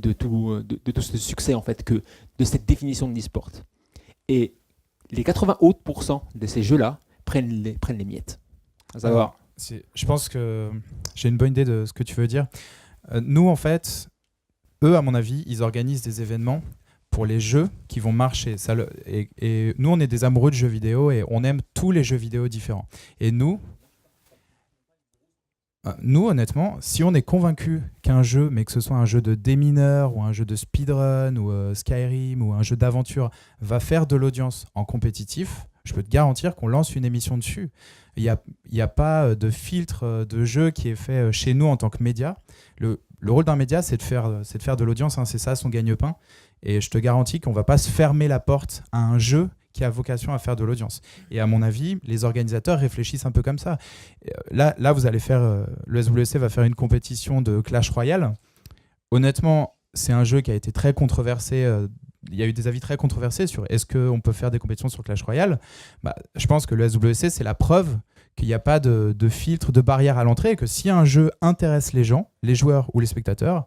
tout ce succès en fait, de cette définition de l'e-sport. Et les 80 autres pourcents de ces jeux-là prennent les miettes. À savoir. Je pense que j'ai une bonne idée de ce que tu veux dire. Nous, en fait, eux, à mon avis, ils organisent des événements pour les jeux qui vont marcher. Et nous, on est des amoureux de jeux vidéo et on aime tous les jeux vidéo différents. Et nous, honnêtement, si on est convaincu qu'un jeu, mais que ce soit un jeu de démineur ou un jeu de speedrun ou Skyrim ou un jeu d'aventure, va faire de l'audience en compétitif, je peux te garantir qu'on lance une émission dessus. Il n'y a pas de filtre de jeu qui est fait chez nous en tant que média. Le rôle d'un média, c'est de faire de l'audience, hein, c'est ça son gagne-pain. Et je te garantis qu'on ne va pas se fermer la porte à un jeu qui a vocation à faire de l'audience. Et à mon avis, les organisateurs réfléchissent un peu comme ça. Là vous allez faire... le SWC va faire une compétition de Clash Royale. Honnêtement, c'est un jeu qui a été très controversé. Il y a eu des avis très controversés sur est-ce qu'on peut faire des compétitions sur Clash Royale. Je pense que le SWC, c'est la preuve qu'il n'y a pas de filtre, de barrière à l'entrée, et que si un jeu intéresse les gens, les joueurs ou les spectateurs,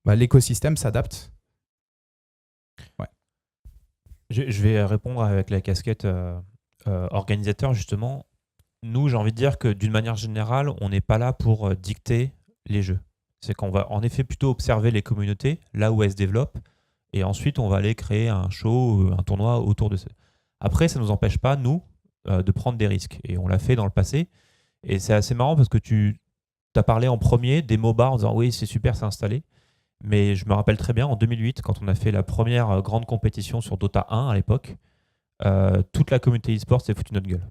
l'écosystème s'adapte. Ouais. Je vais répondre avec la casquette organisateur, justement. Nous, j'ai envie de dire que d'une manière générale, on n'est pas là pour dicter les jeux. C'est qu'on va en effet plutôt observer les communautés, là où elles se développent, et ensuite on va aller créer un show, un tournoi autour de ça. Après, ça ne nous empêche pas, nous, de prendre des risques. Et on l'a fait dans le passé. Et c'est assez marrant parce que tu as parlé en premier des MOBA en disant oui, c'est super, c'est installé. Mais je me rappelle très bien, en 2008, quand on a fait la première grande compétition sur Dota 1 à l'époque, toute la communauté e-sport s'est foutue notre gueule.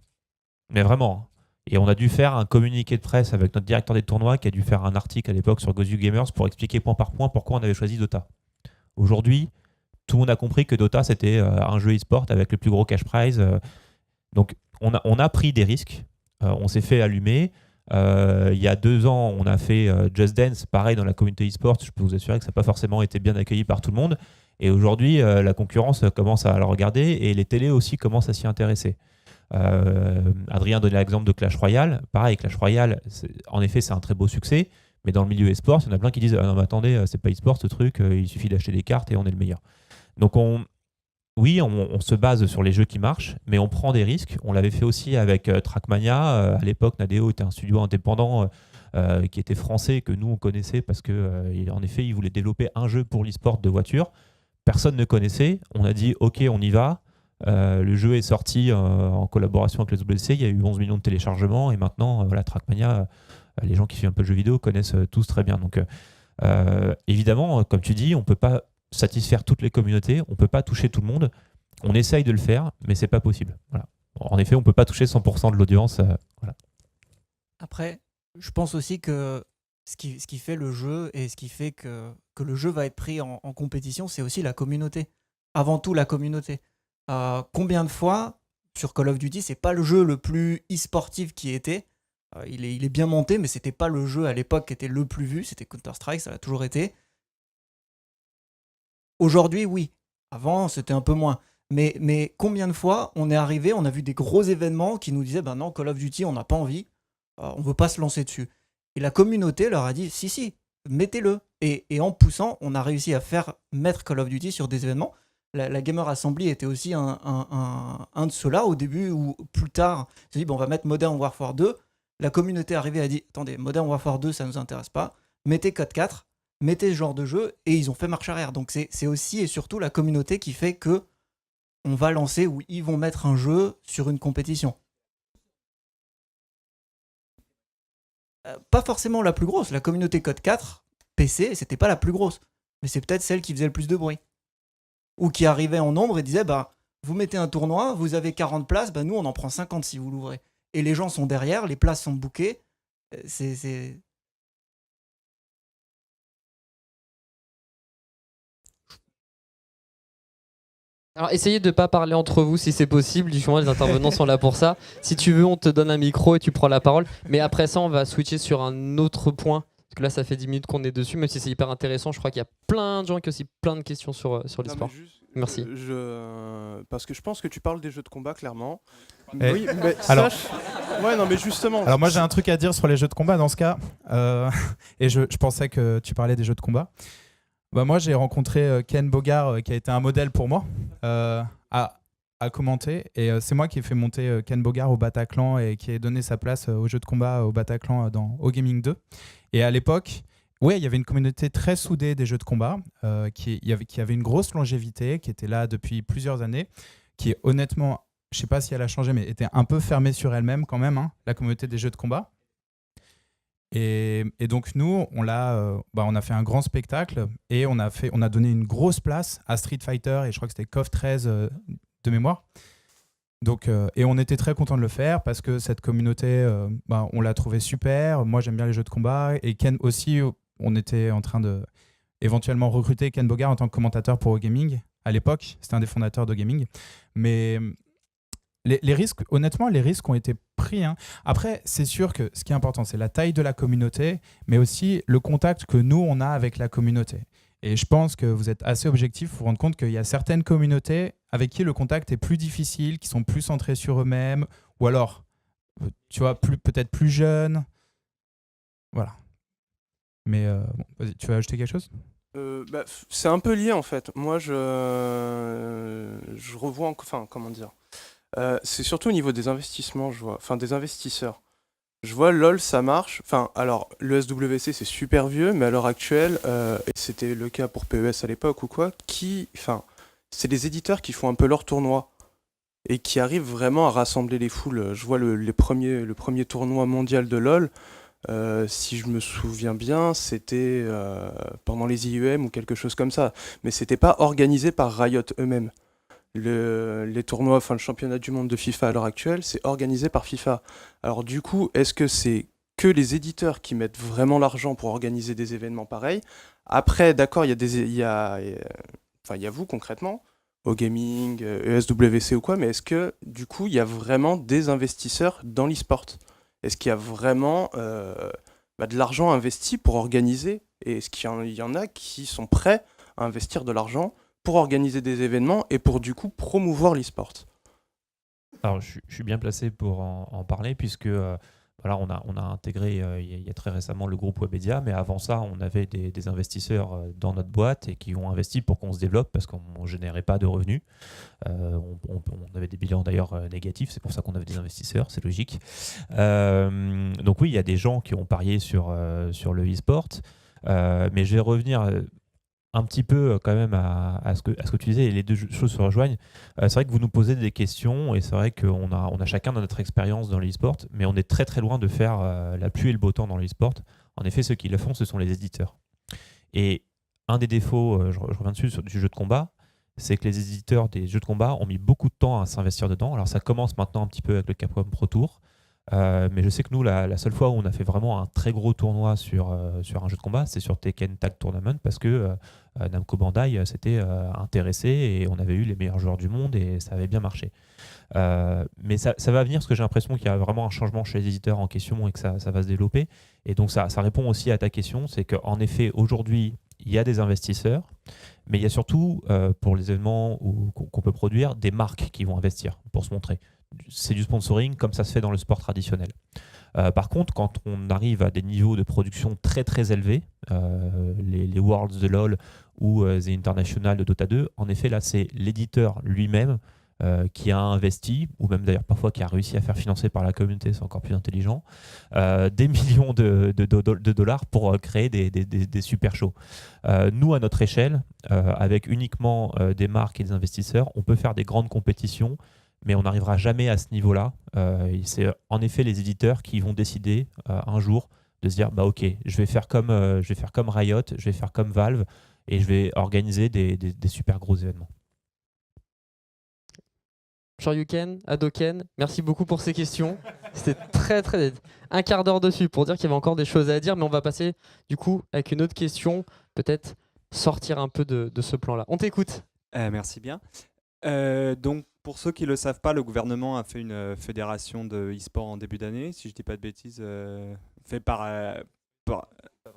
Mais vraiment. Hein. Et on a dû faire un communiqué de presse avec notre directeur des tournois qui a dû faire un article à l'époque sur Gozu Gamers pour expliquer point par point pourquoi on avait choisi Dota. Aujourd'hui, tout le monde a compris que Dota, c'était un jeu e-sport avec le plus gros cash prize. Donc, on a pris des risques. On s'est fait allumer. Il y a 2 ans, on a fait Just Dance, pareil dans la communauté e-sport. Je peux vous assurer que ça n'a pas forcément été bien accueilli par tout le monde. Et aujourd'hui, la concurrence commence à le regarder et les télés aussi commencent à s'y intéresser. Adrien donnait l'exemple de Clash Royale. Pareil, Clash Royale, en effet, c'est un très beau succès. Mais dans le milieu e-sport, il y en a plein qui disent ah non, mais attendez, c'est pas e-sport ce truc, il suffit d'acheter des cartes et on est le meilleur. Donc, on se base sur les jeux qui marchent, mais on prend des risques. On l'avait fait aussi avec Trackmania. À l'époque, Nadeo était un studio indépendant qui était français, que nous, on connaissait parce qu'en effet, il voulait développer un jeu pour l'e-sport de voiture. Personne ne connaissait. On a dit, OK, on y va. Le jeu est sorti en collaboration avec les WC. Il y a eu 11 millions de téléchargements. Et maintenant, Trackmania, les gens qui suivent un peu le jeu vidéo connaissent tous très bien. Donc, évidemment, comme tu dis, on ne peut pas satisfaire toutes les communautés, on ne peut pas toucher tout le monde. On essaye de le faire, mais c'est pas possible. Voilà. En effet, on ne peut pas toucher 100% de l'audience. Voilà. Après, je pense aussi que ce qui fait le jeu et ce qui fait que le jeu va être pris en compétition, c'est aussi la communauté. Avant tout, la communauté. Combien de fois, sur Call of Duty, c'est pas le jeu le plus e-sportif qui était. Il est bien monté, mais c'était pas le jeu à l'époque qui était le plus vu. C'était Counter-Strike, ça l'a toujours été. Aujourd'hui, oui. Avant, c'était un peu moins. Mais combien de fois on est arrivé, on a vu des gros événements qui nous disaient ben non, Call of Duty, on n'a pas envie, on ne veut pas se lancer dessus. Et la communauté leur a dit si, mettez-le. Et en poussant, on a réussi à faire mettre Call of Duty sur des événements. La Gamer Assembly était aussi un de ceux-là au début, ou plus tard, on s'est dit on va mettre Modern Warfare 2. La communauté est arrivée et a dit attendez, Modern Warfare 2, ça ne nous intéresse pas. Mettez Code 4. Mettez ce genre de jeu, et ils ont fait marche arrière. Donc c'est aussi et surtout la communauté qui fait que on va lancer ou ils vont mettre un jeu sur une compétition. Pas forcément la plus grosse. La communauté Code 4, PC, c'était pas la plus grosse. Mais c'est peut-être celle qui faisait le plus de bruit. Ou qui arrivait en nombre et disait vous mettez un tournoi, vous avez 40 places, nous on en prend 50 si vous l'ouvrez. Et les gens sont derrière, les places sont bookées. C'est... Alors, essayez de ne pas parler entre vous si c'est possible. Du coup, les intervenants sont là pour ça. Si tu veux, on te donne un micro et tu prends la parole. Mais après ça, on va switcher sur un autre point. Parce que là, ça fait 10 minutes qu'on est dessus, même si c'est hyper intéressant. Je crois qu'il y a plein de gens qui ont aussi plein de questions sur l'e-sport. Merci. Parce que je pense que tu parles des jeux de combat, clairement. Oui, mais alors, ouais, non, mais justement. Alors moi, j'ai un truc à dire sur les jeux de combat dans ce cas. Et je pensais que tu parlais des jeux de combat. Moi, j'ai rencontré Ken Bogard, qui a été un modèle pour moi. à commenter. Et c'est moi qui ai fait monter Ken Bogard au Bataclan et qui ai donné sa place au jeu de combat au Bataclan dans Au Gaming 2. Et à l'époque, ouais, il y avait une communauté très soudée des jeux de combat qui avait une grosse longévité, qui était là depuis plusieurs années, qui honnêtement, je sais pas si elle a changé, mais était un peu fermée sur elle-même quand même, hein, la communauté des jeux de combat. Et donc nous, on a fait un grand spectacle et on a donné une grosse place à Street Fighter et je crois que c'était KOF 13 de mémoire. Donc, et on était très content de le faire parce que cette communauté, on l'a trouvée super. Moi, j'aime bien les jeux de combat et Ken aussi. On était en train de éventuellement recruter Ken Bogard en tant que commentateur pour Gaming à l'époque. C'était un des fondateurs de Gaming. Mais les risques, honnêtement, les risques ont été pris, hein. Après, c'est sûr que ce qui est important, c'est la taille de la communauté, mais aussi le contact que nous, on a avec la communauté. Et je pense que vous êtes assez objectif pour vous rendre compte qu'il y a certaines communautés avec qui le contact est plus difficile, qui sont plus centrées sur eux-mêmes, ou alors, tu vois, peut-être plus jeunes. Voilà. Mais bon, vas-y, tu veux ajouter quelque chose ? C'est un peu lié en fait. Moi, je revois, enfin, comment dire. C'est surtout au niveau des investissements, je vois, enfin des investisseurs. Je vois LoL, ça marche. Enfin, alors le SWC c'est super vieux, mais à l'heure actuelle, et c'était le cas pour PES à l'époque ou quoi, c'est les éditeurs qui font un peu leur tournoi et qui arrivent vraiment à rassembler les foules. Je vois le premier tournoi mondial de LoL. Si je me souviens bien, c'était pendant les IEM ou quelque chose comme ça, mais c'était pas organisé par Riot eux-mêmes. Les tournois, enfin le championnat du monde de FIFA à l'heure actuelle, c'est organisé par FIFA. Alors du coup, est-ce que c'est que les éditeurs qui mettent vraiment l'argent pour organiser des événements pareils ? Après, d'accord, il y a vous concrètement, au gaming, ESWC ou quoi, mais est-ce que du coup, il y a vraiment des investisseurs dans l'e-sport ? Est-ce qu'il y a vraiment de l'argent investi pour organiser ? Et est-ce qu'il y en a qui sont prêts à investir de l'argent pour organiser des événements et pour du coup promouvoir l'e-sport ? Alors, je suis bien placé pour en parler puisque voilà, on a intégré il y a très récemment le groupe Webedia, mais avant ça, on avait des investisseurs dans notre boîte et qui ont investi pour qu'on se développe parce qu'on ne générait pas de revenus. On avait des bilans d'ailleurs négatifs, c'est pour ça qu'on avait des investisseurs, c'est logique. Donc oui, il y a des gens qui ont parié sur le e-sport, mais je vais revenir un petit peu quand même à ce que tu disais, et les deux choses se rejoignent. C'est vrai que vous nous posez des questions, et c'est vrai qu'on a chacun notre expérience dans l'e-sport, mais on est très très loin de faire la pluie et le beau temps dans l'e-sport. En effet, ceux qui le font, ce sont les éditeurs. Et un des défauts, je reviens dessus, du jeu de combat, c'est que les éditeurs des jeux de combat ont mis beaucoup de temps à s'investir dedans. Alors ça commence maintenant un petit peu avec le Capcom Pro Tour, mais je sais que nous, la seule fois où on a fait vraiment un très gros tournoi sur un jeu de combat, c'est sur Tekken Tag Tournament, parce que Namco Bandai s'était intéressé et on avait eu les meilleurs joueurs du monde et ça avait bien marché. Mais ça va venir, parce que j'ai l'impression qu'il y a vraiment un changement chez les éditeurs en question et que ça va se développer. Et donc ça répond aussi à ta question, c'est qu'en effet, aujourd'hui, il y a des investisseurs, mais il y a surtout, pour les événements qu'on peut produire, des marques qui vont investir pour se montrer. C'est du sponsoring comme ça se fait dans le sport traditionnel. Par contre, quand on arrive à des niveaux de production très très élevés, les Worlds de LoL ou The International de Dota 2, en effet là c'est l'éditeur lui-même qui a investi, ou même d'ailleurs parfois qui a réussi à faire financer par la communauté, c'est encore plus intelligent, des millions de dollars pour créer des super shows. Nous, à notre échelle, avec uniquement des marques et des investisseurs, on peut faire des grandes compétitions, mais on n'arrivera jamais à ce niveau-là. C'est en effet les éditeurs qui vont décider un jour de se dire bah ok, je vais faire comme Riot, je vais faire comme Valve, et je vais organiser des super gros événements. Shoryuken, Hadoken, merci beaucoup pour ces questions. C'était très très... un quart d'heure dessus pour dire qu'il y avait encore des choses à dire, mais on va passer du coup avec une autre question, peut-être sortir un peu de ce plan-là. On t'écoute. Merci bien. Donc pour ceux qui ne le savent pas, le gouvernement a fait une fédération de e-sport en début d'année, si je ne dis pas de bêtises, fait par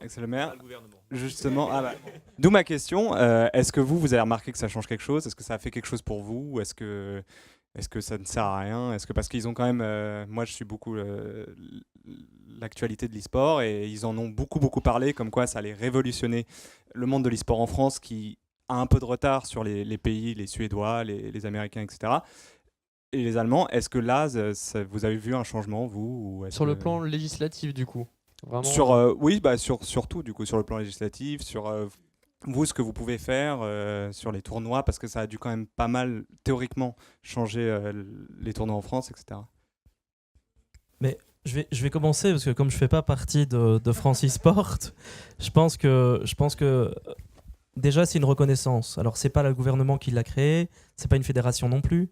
Axel Le Maire. Justement, d'où ma question, est-ce que vous avez remarqué que ça change quelque chose ? Est-ce que ça a fait quelque chose pour vous ? Ou est-ce que ça ne sert à rien ? Est-ce que parce qu'ils ont quand même, moi je suis beaucoup l'actualité de l'e-sport et ils en ont beaucoup parlé, comme quoi ça allait révolutionner le monde de l'e-sport en France qui a un peu de retard sur les pays, les Suédois, les Américains, etc. Et les Allemands, est-ce que là, vous avez vu un changement, vous ou est-ce Sur le que- plan législatif, du coup. Vraiment. Oui, sur tout, du coup, sur le plan législatif, sur vous, ce que vous pouvez faire sur les tournois, parce que ça a dû quand même pas mal, théoriquement, changer les tournois en France, etc. Mais je vais commencer parce que comme je fais pas partie de France eSport, je pense que déjà c'est une reconnaissance. Alors c'est pas le gouvernement qui l'a créé, c'est pas une fédération non plus.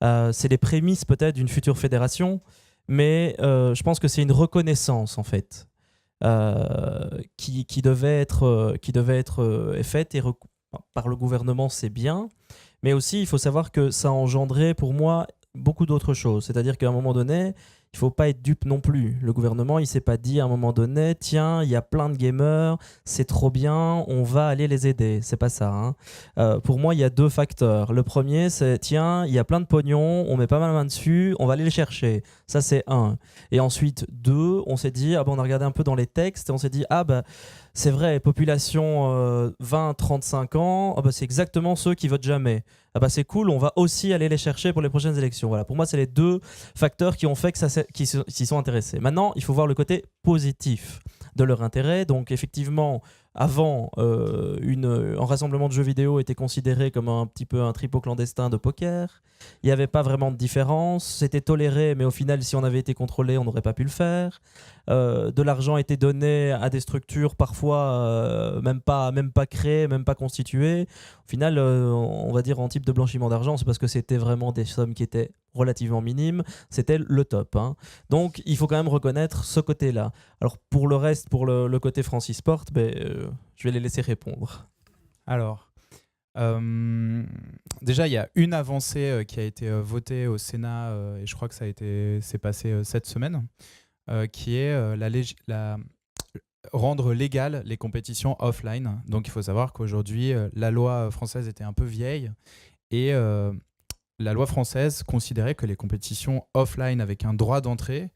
C'est les prémices peut-être d'une future fédération, mais je pense que c'est une reconnaissance en fait qui devait être faite par le gouvernement, c'est bien, mais aussi il faut savoir que ça a engendré pour moi beaucoup d'autres choses. C'est-à-dire qu'à un moment donné, il faut pas être dupe non plus. Le gouvernement, il s'est pas dit à un moment donné, tiens, il y a plein de gamers, c'est trop bien, on va aller les aider. C'est pas ça. Hein. Pour moi, il y a deux facteurs. Le premier, c'est tiens, il y a plein de pognon, on met pas mal la main dessus, on va aller les chercher. Ça, c'est un. Et ensuite, deux, on s'est dit, on a regardé un peu dans les textes et on s'est dit, c'est vrai, population 20-35 ans, c'est exactement ceux qui votent jamais. C'est cool, on va aussi aller les chercher pour les prochaines élections. Voilà, pour moi, c'est les deux facteurs qui ont fait qu'ils s'y sont intéressés. Maintenant, il faut voir le côté positif de leur intérêt. Donc, effectivement, avant, un rassemblement de jeux vidéo était considéré comme un petit peu un tripot clandestin de poker. Il n'y avait pas vraiment de différence. C'était toléré, mais au final, si on avait été contrôlé, on n'aurait pas pu le faire. De l'argent était donné à des structures parfois même pas créées, même pas constituées. Au final, on va dire en type de blanchiment d'argent, c'est parce que c'était vraiment des sommes qui étaient relativement minimes. C'était le top. Hein. Donc, il faut quand même reconnaître ce côté-là. Alors, pour le reste, pour le côté France eSport, je vais les laisser répondre. Alors, déjà, il y a une avancée qui a été votée au Sénat, et je crois que c'est passé cette semaine, qui est rendre légales les compétitions offline. Donc, il faut savoir qu'aujourd'hui, la loi française était un peu vieille, et la loi française considérait que les compétitions offline avec un droit d'entrée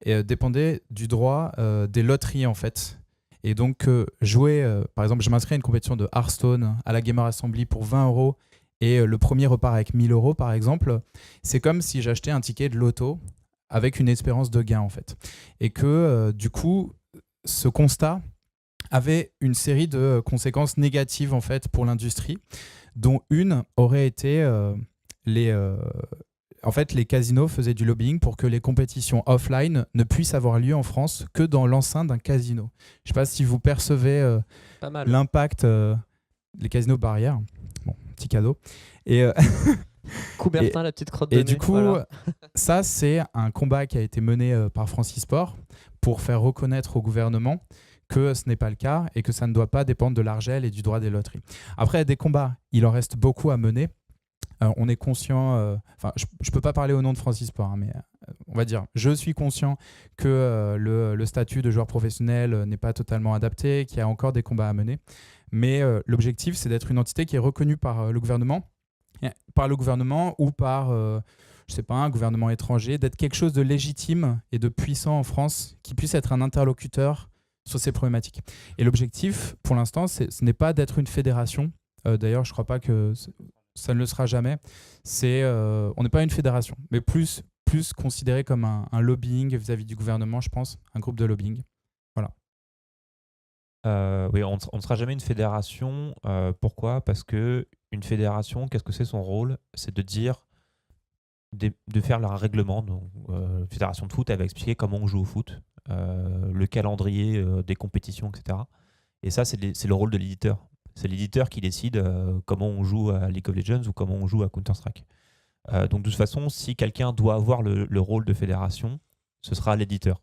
dépendaient du droit des loteries, en fait. Et donc, par exemple, je m'inscris à une compétition de Hearthstone à la Gamer Assembly pour 20 € et le premier repart avec 1000 €, par exemple. C'est comme si j'achetais un ticket de loto avec une espérance de gain, en fait. Et que, du coup, ce constat avait une série de conséquences négatives, en fait, pour l'industrie, dont une aurait été en fait, les casinos faisaient du lobbying pour que les compétitions offline ne puissent avoir lieu en France que dans l'enceinte d'un casino. Je ne sais pas si vous percevez l'impact les casinos barrières. Bon, petit cadeau. Et Coubertin, la petite crotte de et nez. du coup, voilà. ça, c'est un combat qui a été mené par France eSport pour faire reconnaître au gouvernement que ce n'est pas le cas et que ça ne doit pas dépendre de l'Argel et du droit des loteries. Après, des combats, il en reste beaucoup à mener. On est conscient, je ne peux pas parler au nom de France eSport, hein, mais on va dire, je suis conscient que le statut de joueur professionnel n'est pas totalement adapté, qu'il y a encore des combats à mener. Mais l'objectif, c'est d'être une entité qui est reconnue par le gouvernement ou par, je sais pas, un gouvernement étranger, d'être quelque chose de légitime et de puissant en France, qui puisse être un interlocuteur sur ces problématiques. Et l'objectif, pour l'instant, ce n'est pas d'être une fédération. D'ailleurs, je ne crois pas que ça ne le sera jamais. On n'est pas une fédération, mais plus considéré comme un lobbying vis-à-vis du gouvernement, je pense, un groupe de lobbying. Voilà. Oui, on ne sera jamais une fédération. Pourquoi ? Parce que une fédération, qu'est-ce que c'est son rôle ? C'est de dire, de faire leur règlement. Donc, fédération de foot, elle va expliquer comment on joue au foot, le calendrier des compétitions, etc. Et ça, c'est le rôle de l'éditeur. C'est l'éditeur qui décide comment on joue à League of Legends ou comment on joue à Counter-Strike. Donc de toute façon, si quelqu'un doit avoir le rôle de fédération, ce sera l'éditeur.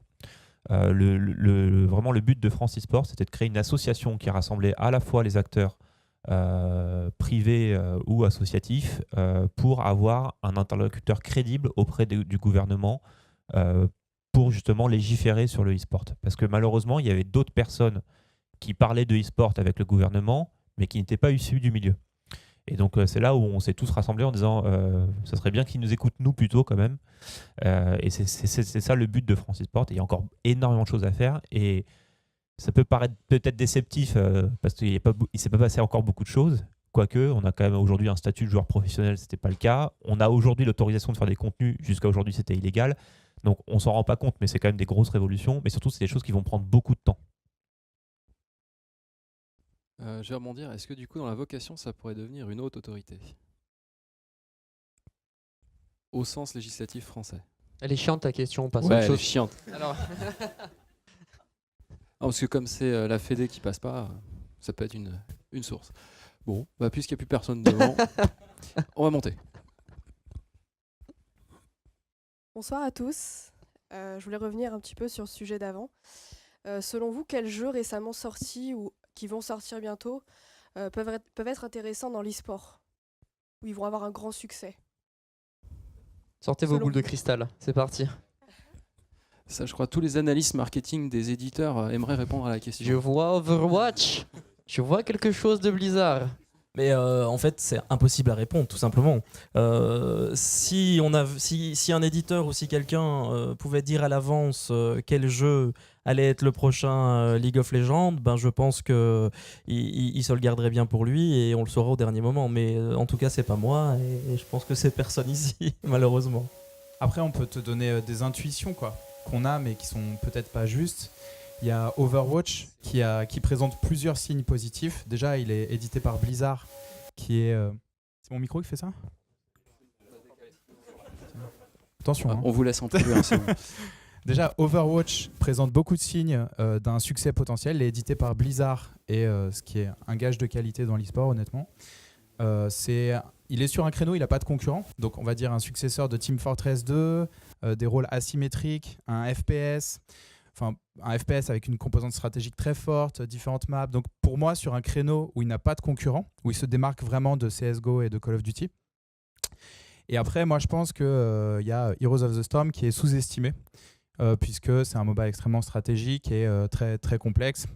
Vraiment, le but de France eSport, c'était de créer une association qui rassemblait à la fois les acteurs privés ou associatifs pour avoir un interlocuteur crédible auprès du gouvernement pour justement légiférer sur le e-sport. Parce que malheureusement, il y avait d'autres personnes qui parlaient de e-sport avec le gouvernement, mais qui n'étaient pas issus du milieu. Et donc c'est là où on s'est tous rassemblés en disant ça serait bien qu'ils nous écoutent nous plutôt quand même. Et c'est ça le but de France eSport. Il y a encore énormément de choses à faire et ça peut paraître peut-être déceptif parce qu'il ne s'est pas passé encore beaucoup de choses, Quoique, on a quand même aujourd'hui un statut de joueur professionnel, c'était pas le cas. On a aujourd'hui l'autorisation de faire des contenus, jusqu'à aujourd'hui c'était illégal. Donc on s'en rend pas compte, mais c'est quand même des grosses révolutions. Mais surtout, c'est des choses qui vont prendre beaucoup de temps. Je vais rebondir. Est-ce que du coup, dans la vocation, ça pourrait devenir une haute autorité au sens législatif français? Elle est chiante ta question, on passe à Ouais, autre elle chose. est chiante. Alors... Non, parce que comme c'est la Fédé qui passe pas, ça peut être une source. Bon, bah, puisqu'il n'y a plus personne devant, on va monter. Bonsoir à tous. Je voulais revenir un petit peu sur le sujet d'avant. Selon vous, quels jeux récemment sortis ou qui vont sortir bientôt peuvent être intéressants dans l'e-sport, où ils vont avoir un grand succès? Sortez vos Selon boules de vous. cristal, c'est parti. Ça, je crois, tous les analystes marketing des éditeurs aimeraient répondre à la question. Je vois Overwatch. Je vois quelque chose de Blizzard. Mais en fait, c'est impossible à répondre, tout simplement. Si un éditeur ou si quelqu'un pouvait dire à l'avance quel jeu allait être le prochain League of Legends, ben je pense que il se le garderait bien pour lui et on le saura au dernier moment. Mais en tout cas, c'est pas moi et je pense que c'est personne ici, malheureusement. Après, on peut te donner des intuitions quoi, qu'on a, mais qui sont peut-être pas justes. Il y a Overwatch qui présente plusieurs signes positifs. Déjà, il est édité par Blizzard, qui est... C'est mon micro qui fait ça? Attention. On vous laisse en privé. Déjà, Overwatch présente beaucoup de signes d'un succès potentiel. Il est édité par Blizzard, et ce qui est un gage de qualité dans l'e-sport, honnêtement. Il est sur un créneau, il n'a pas de concurrent. Donc, on va dire un successeur de Team Fortress 2, des rôles asymétriques, un FPS... Enfin, un FPS avec une composante stratégique très forte, différentes maps. Donc pour moi, sur un créneau où il n'a pas de concurrent, où il se démarque vraiment de CSGO et de Call of Duty. Et après, moi je pense qu'il y a Heroes of the Storm qui est sous-estimé, puisque c'est un MOBA extrêmement stratégique et très, très complexe.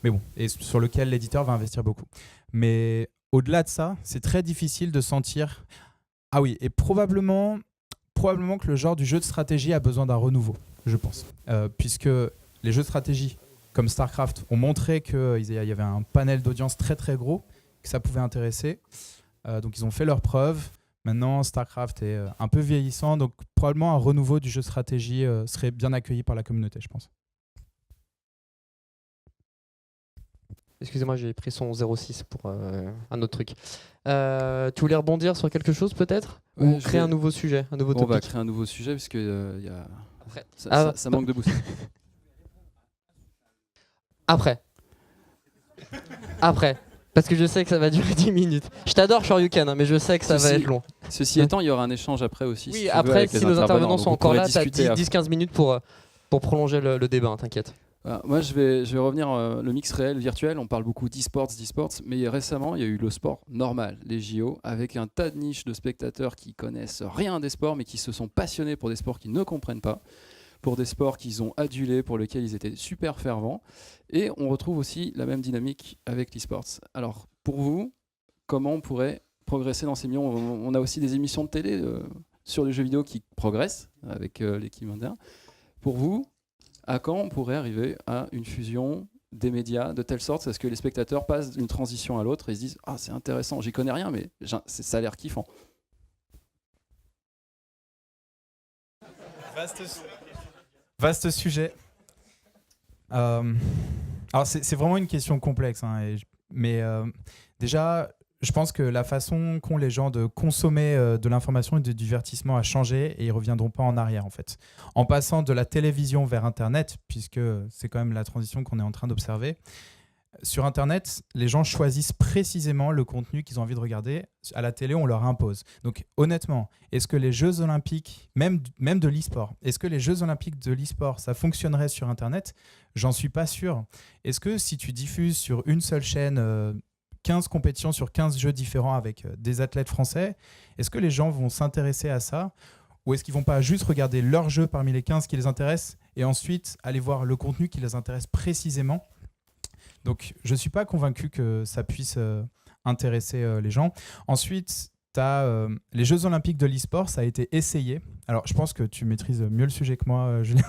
Mais bon, et sur lequel l'éditeur va investir beaucoup. Mais au-delà de ça, c'est très difficile de sentir... Ah oui, et probablement que le genre du jeu de stratégie a besoin d'un renouveau, je pense. Puisque les jeux de stratégie, comme StarCraft, ont montré qu'il y avait un panel d'audience très très gros, que ça pouvait intéresser. Donc ils ont fait leurs preuves. Maintenant, StarCraft est un peu vieillissant, donc probablement un renouveau du jeu de stratégie serait bien accueilli par la communauté, je pense. Excusez-moi, j'ai pris son 06 pour un autre truc. Tu voulais rebondir sur quelque chose peut-être? Ou créer un nouveau sujet, un nouveau topic? On va créer un nouveau sujet parce que ça Ah, manque de boost. Après. Parce que je sais que ça va durer 10 minutes. Je t'adore, Shoryuken, hein, mais je sais que ça va être long. Ceci étant, il y aura un échange après aussi. Oui, après, si nos intervenants sont encore là, t'as discuter 10-15 minutes pour prolonger le débat, hein, t'inquiète. Voilà, moi, je vais revenir le mix réel, virtuel. On parle beaucoup d'e-sports, mais récemment, il y a eu le sport normal, les JO, avec un tas de niches de spectateurs qui connaissent rien des sports, mais qui se sont passionnés pour des sports qu'ils ne comprennent pas, pour des sports qu'ils ont adulés, pour lesquels ils étaient super fervents. Et on retrouve aussi la même dynamique avec l'e-sports. Alors, pour vous, comment on pourrait progresser dans ces milieux? On a aussi des émissions de télé sur les jeux vidéo qui progressent avec l'équipe indienne. Pour vous, à quand on pourrait arriver à une fusion des médias de telle sorte à ce que les spectateurs passent d'une transition à l'autre et se disent « Ah, c'est intéressant, j'y connais rien, mais ça a l'air kiffant. » Vaste sujet. Alors c'est vraiment une question complexe, hein, mais déjà, je pense que la façon qu'ont les gens de consommer de l'information et du divertissement a changé et ils ne reviendront pas en arrière en fait. En passant de la télévision vers Internet, puisque c'est quand même la transition qu'on est en train d'observer, sur Internet, les gens choisissent précisément le contenu qu'ils ont envie de regarder. À la télé, on leur impose. Donc honnêtement, est-ce que les Jeux Olympiques, même de l'e-sport, est-ce que les Jeux Olympiques de l'e-sport, ça fonctionnerait sur Internet? J'en suis pas sûr. Est-ce que si tu diffuses sur une seule chaîne 15 compétitions sur 15 jeux différents avec des athlètes français, est-ce que les gens vont s'intéresser à ça? Ou est-ce qu'ils vont pas juste regarder leur jeu parmi les 15 qui les intéressent et ensuite aller voir le contenu qui les intéresse précisément? Donc, je ne suis pas convaincu que ça puisse intéresser les gens. Ensuite, tu as les Jeux Olympiques de l'e-sport, ça a été essayé. Alors, je pense que tu maîtrises mieux le sujet que moi, Julien.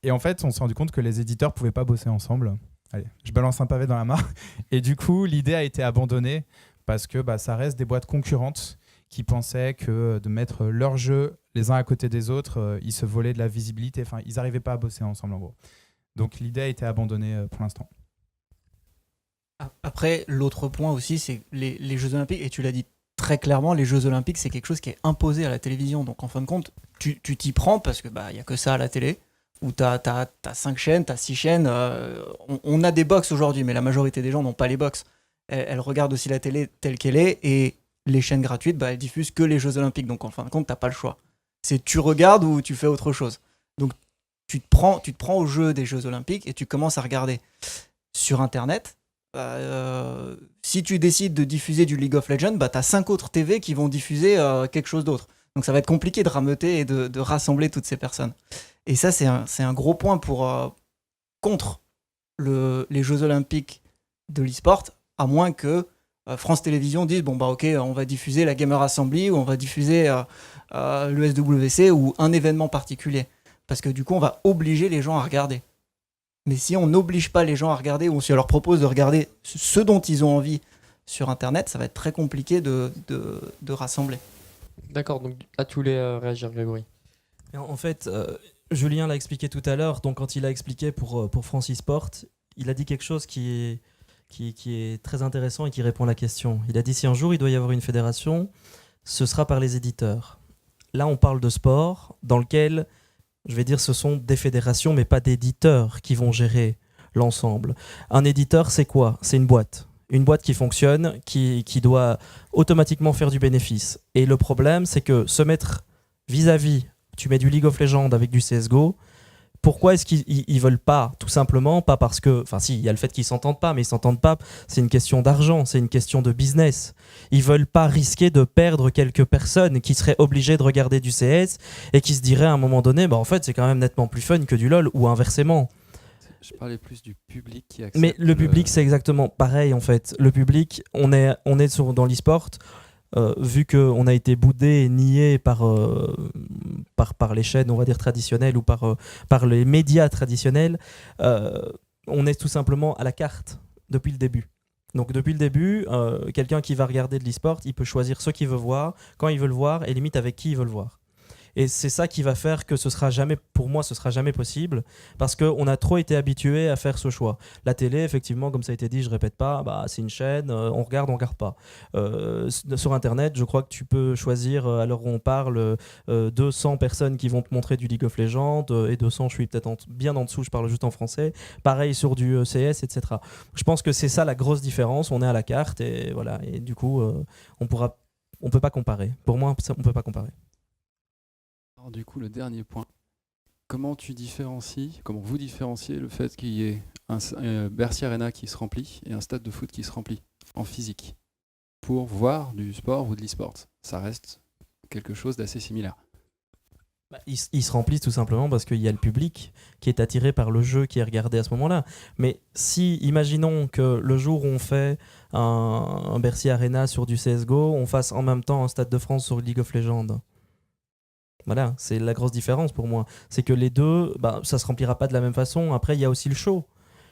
Et en fait, on s'est rendu compte que les éditeurs ne pouvaient pas bosser ensemble. Allez, je balance un pavé dans la mare. Et du coup, l'idée a été abandonnée parce que ça reste des boîtes concurrentes qui pensaient que de mettre leurs jeux les uns à côté des autres, ils se volaient de la visibilité. Enfin, ils n'arrivaient pas à bosser ensemble, en gros. Donc, l'idée a été abandonnée pour l'instant. Après, l'autre point aussi, c'est les Jeux Olympiques, et tu l'as dit très clairement, les Jeux Olympiques, c'est quelque chose qui est imposé à la télévision. Donc, en fin de compte, tu t'y prends parce que y a que ça à la télé, où tu as 5 chaînes, tu as 6 chaînes. On a des box aujourd'hui, mais la majorité des gens n'ont pas les box. Elles regardent aussi la télé telle qu'elle est, et les chaînes gratuites, elles diffusent que les Jeux Olympiques. Donc, en fin de compte, tu n'as pas le choix. C'est tu regardes ou tu fais autre chose. Donc, tu te prends au jeu des Jeux Olympiques et tu commences à regarder. Sur Internet, si tu décides de diffuser du League of Legends, tu as 5 autres TV qui vont diffuser quelque chose d'autre. Donc ça va être compliqué de rameuter et de rassembler toutes ces personnes. Et ça, c'est un gros point contre les Jeux Olympiques de l'e-sport, à moins que France Télévisions dise ok, on va diffuser la Gamer Assembly ou on va diffuser le SWC ou un événement particulier. Parce que du coup, on va obliger les gens à regarder. Mais si on n'oblige pas les gens à regarder, ou si on leur propose de regarder ce dont ils ont envie sur Internet, ça va être très compliqué de rassembler. D'accord, donc là tu voulais réagir, Grégory. Et en fait, Julien l'a expliqué tout à l'heure, donc quand il a expliqué pour France eSport, il a dit quelque chose qui est très intéressant et qui répond à la question. Il a dit si un jour il doit y avoir une fédération, ce sera par les éditeurs. Là on parle de sport dans lequel, je vais dire, ce sont des fédérations, mais pas d'éditeurs qui vont gérer l'ensemble. Un éditeur, c'est quoi ? C'est une boîte. Une boîte qui fonctionne, qui doit automatiquement faire du bénéfice. Et le problème, c'est que se mettre vis-à-vis, tu mets du League of Legends avec du CSGO, pourquoi est-ce qu'ils veulent pas ? Tout simplement, pas parce que... Enfin si, il y a le fait qu'ils s'entendent pas, mais ils s'entendent pas, c'est une question d'argent, c'est une question de business. Ils veulent pas risquer de perdre quelques personnes qui seraient obligées de regarder du CS et qui se diraient à un moment donné, en fait c'est quand même nettement plus fun que du LoL, ou inversement. Je parlais plus du public qui accepte. Mais le public, c'est exactement pareil en fait. Le public, on est dans l'e-sport, vu qu'on a été boudé et nié par les chaînes, on va dire, traditionnelles ou par les médias traditionnels, on est tout simplement à la carte depuis le début. Donc depuis le début, quelqu'un qui va regarder de l'e-sport, il peut choisir ce qu'il veut voir, quand il veut le voir et limite avec qui il veut le voir. Et c'est ça qui va faire que ce sera jamais possible, parce qu'on a trop été habitué à faire ce choix. La télé, effectivement, comme ça a été dit, je répète pas, c'est une chaîne, on regarde pas. Sur Internet, je crois que tu peux choisir, à l'heure où on parle, 200 personnes qui vont te montrer du League of Legends, et 200, je suis peut-être bien en dessous, je parle juste en français. Pareil sur du CS, etc. Je pense que c'est ça la grosse différence, on est à la carte, et voilà. Et du coup, on peut pas comparer. Pour moi, on peut pas comparer. Alors, du coup, le dernier point. Comment vous différenciez le fait qu'il y ait un Bercy Arena qui se remplit et un stade de foot qui se remplit en physique pour voir du sport ou de l'e-sport ? Ça reste quelque chose d'assez similaire. Ils se remplissent tout simplement parce qu'il y a le public qui est attiré par le jeu qui est regardé à ce moment-là. Mais si, imaginons que le jour où on fait un Bercy Arena sur du CSGO, on fasse en même temps un Stade de France sur League of Legends. Voilà, c'est la grosse différence pour moi. C'est que les deux, ça se remplira pas de la même façon. Après, il y a aussi le show.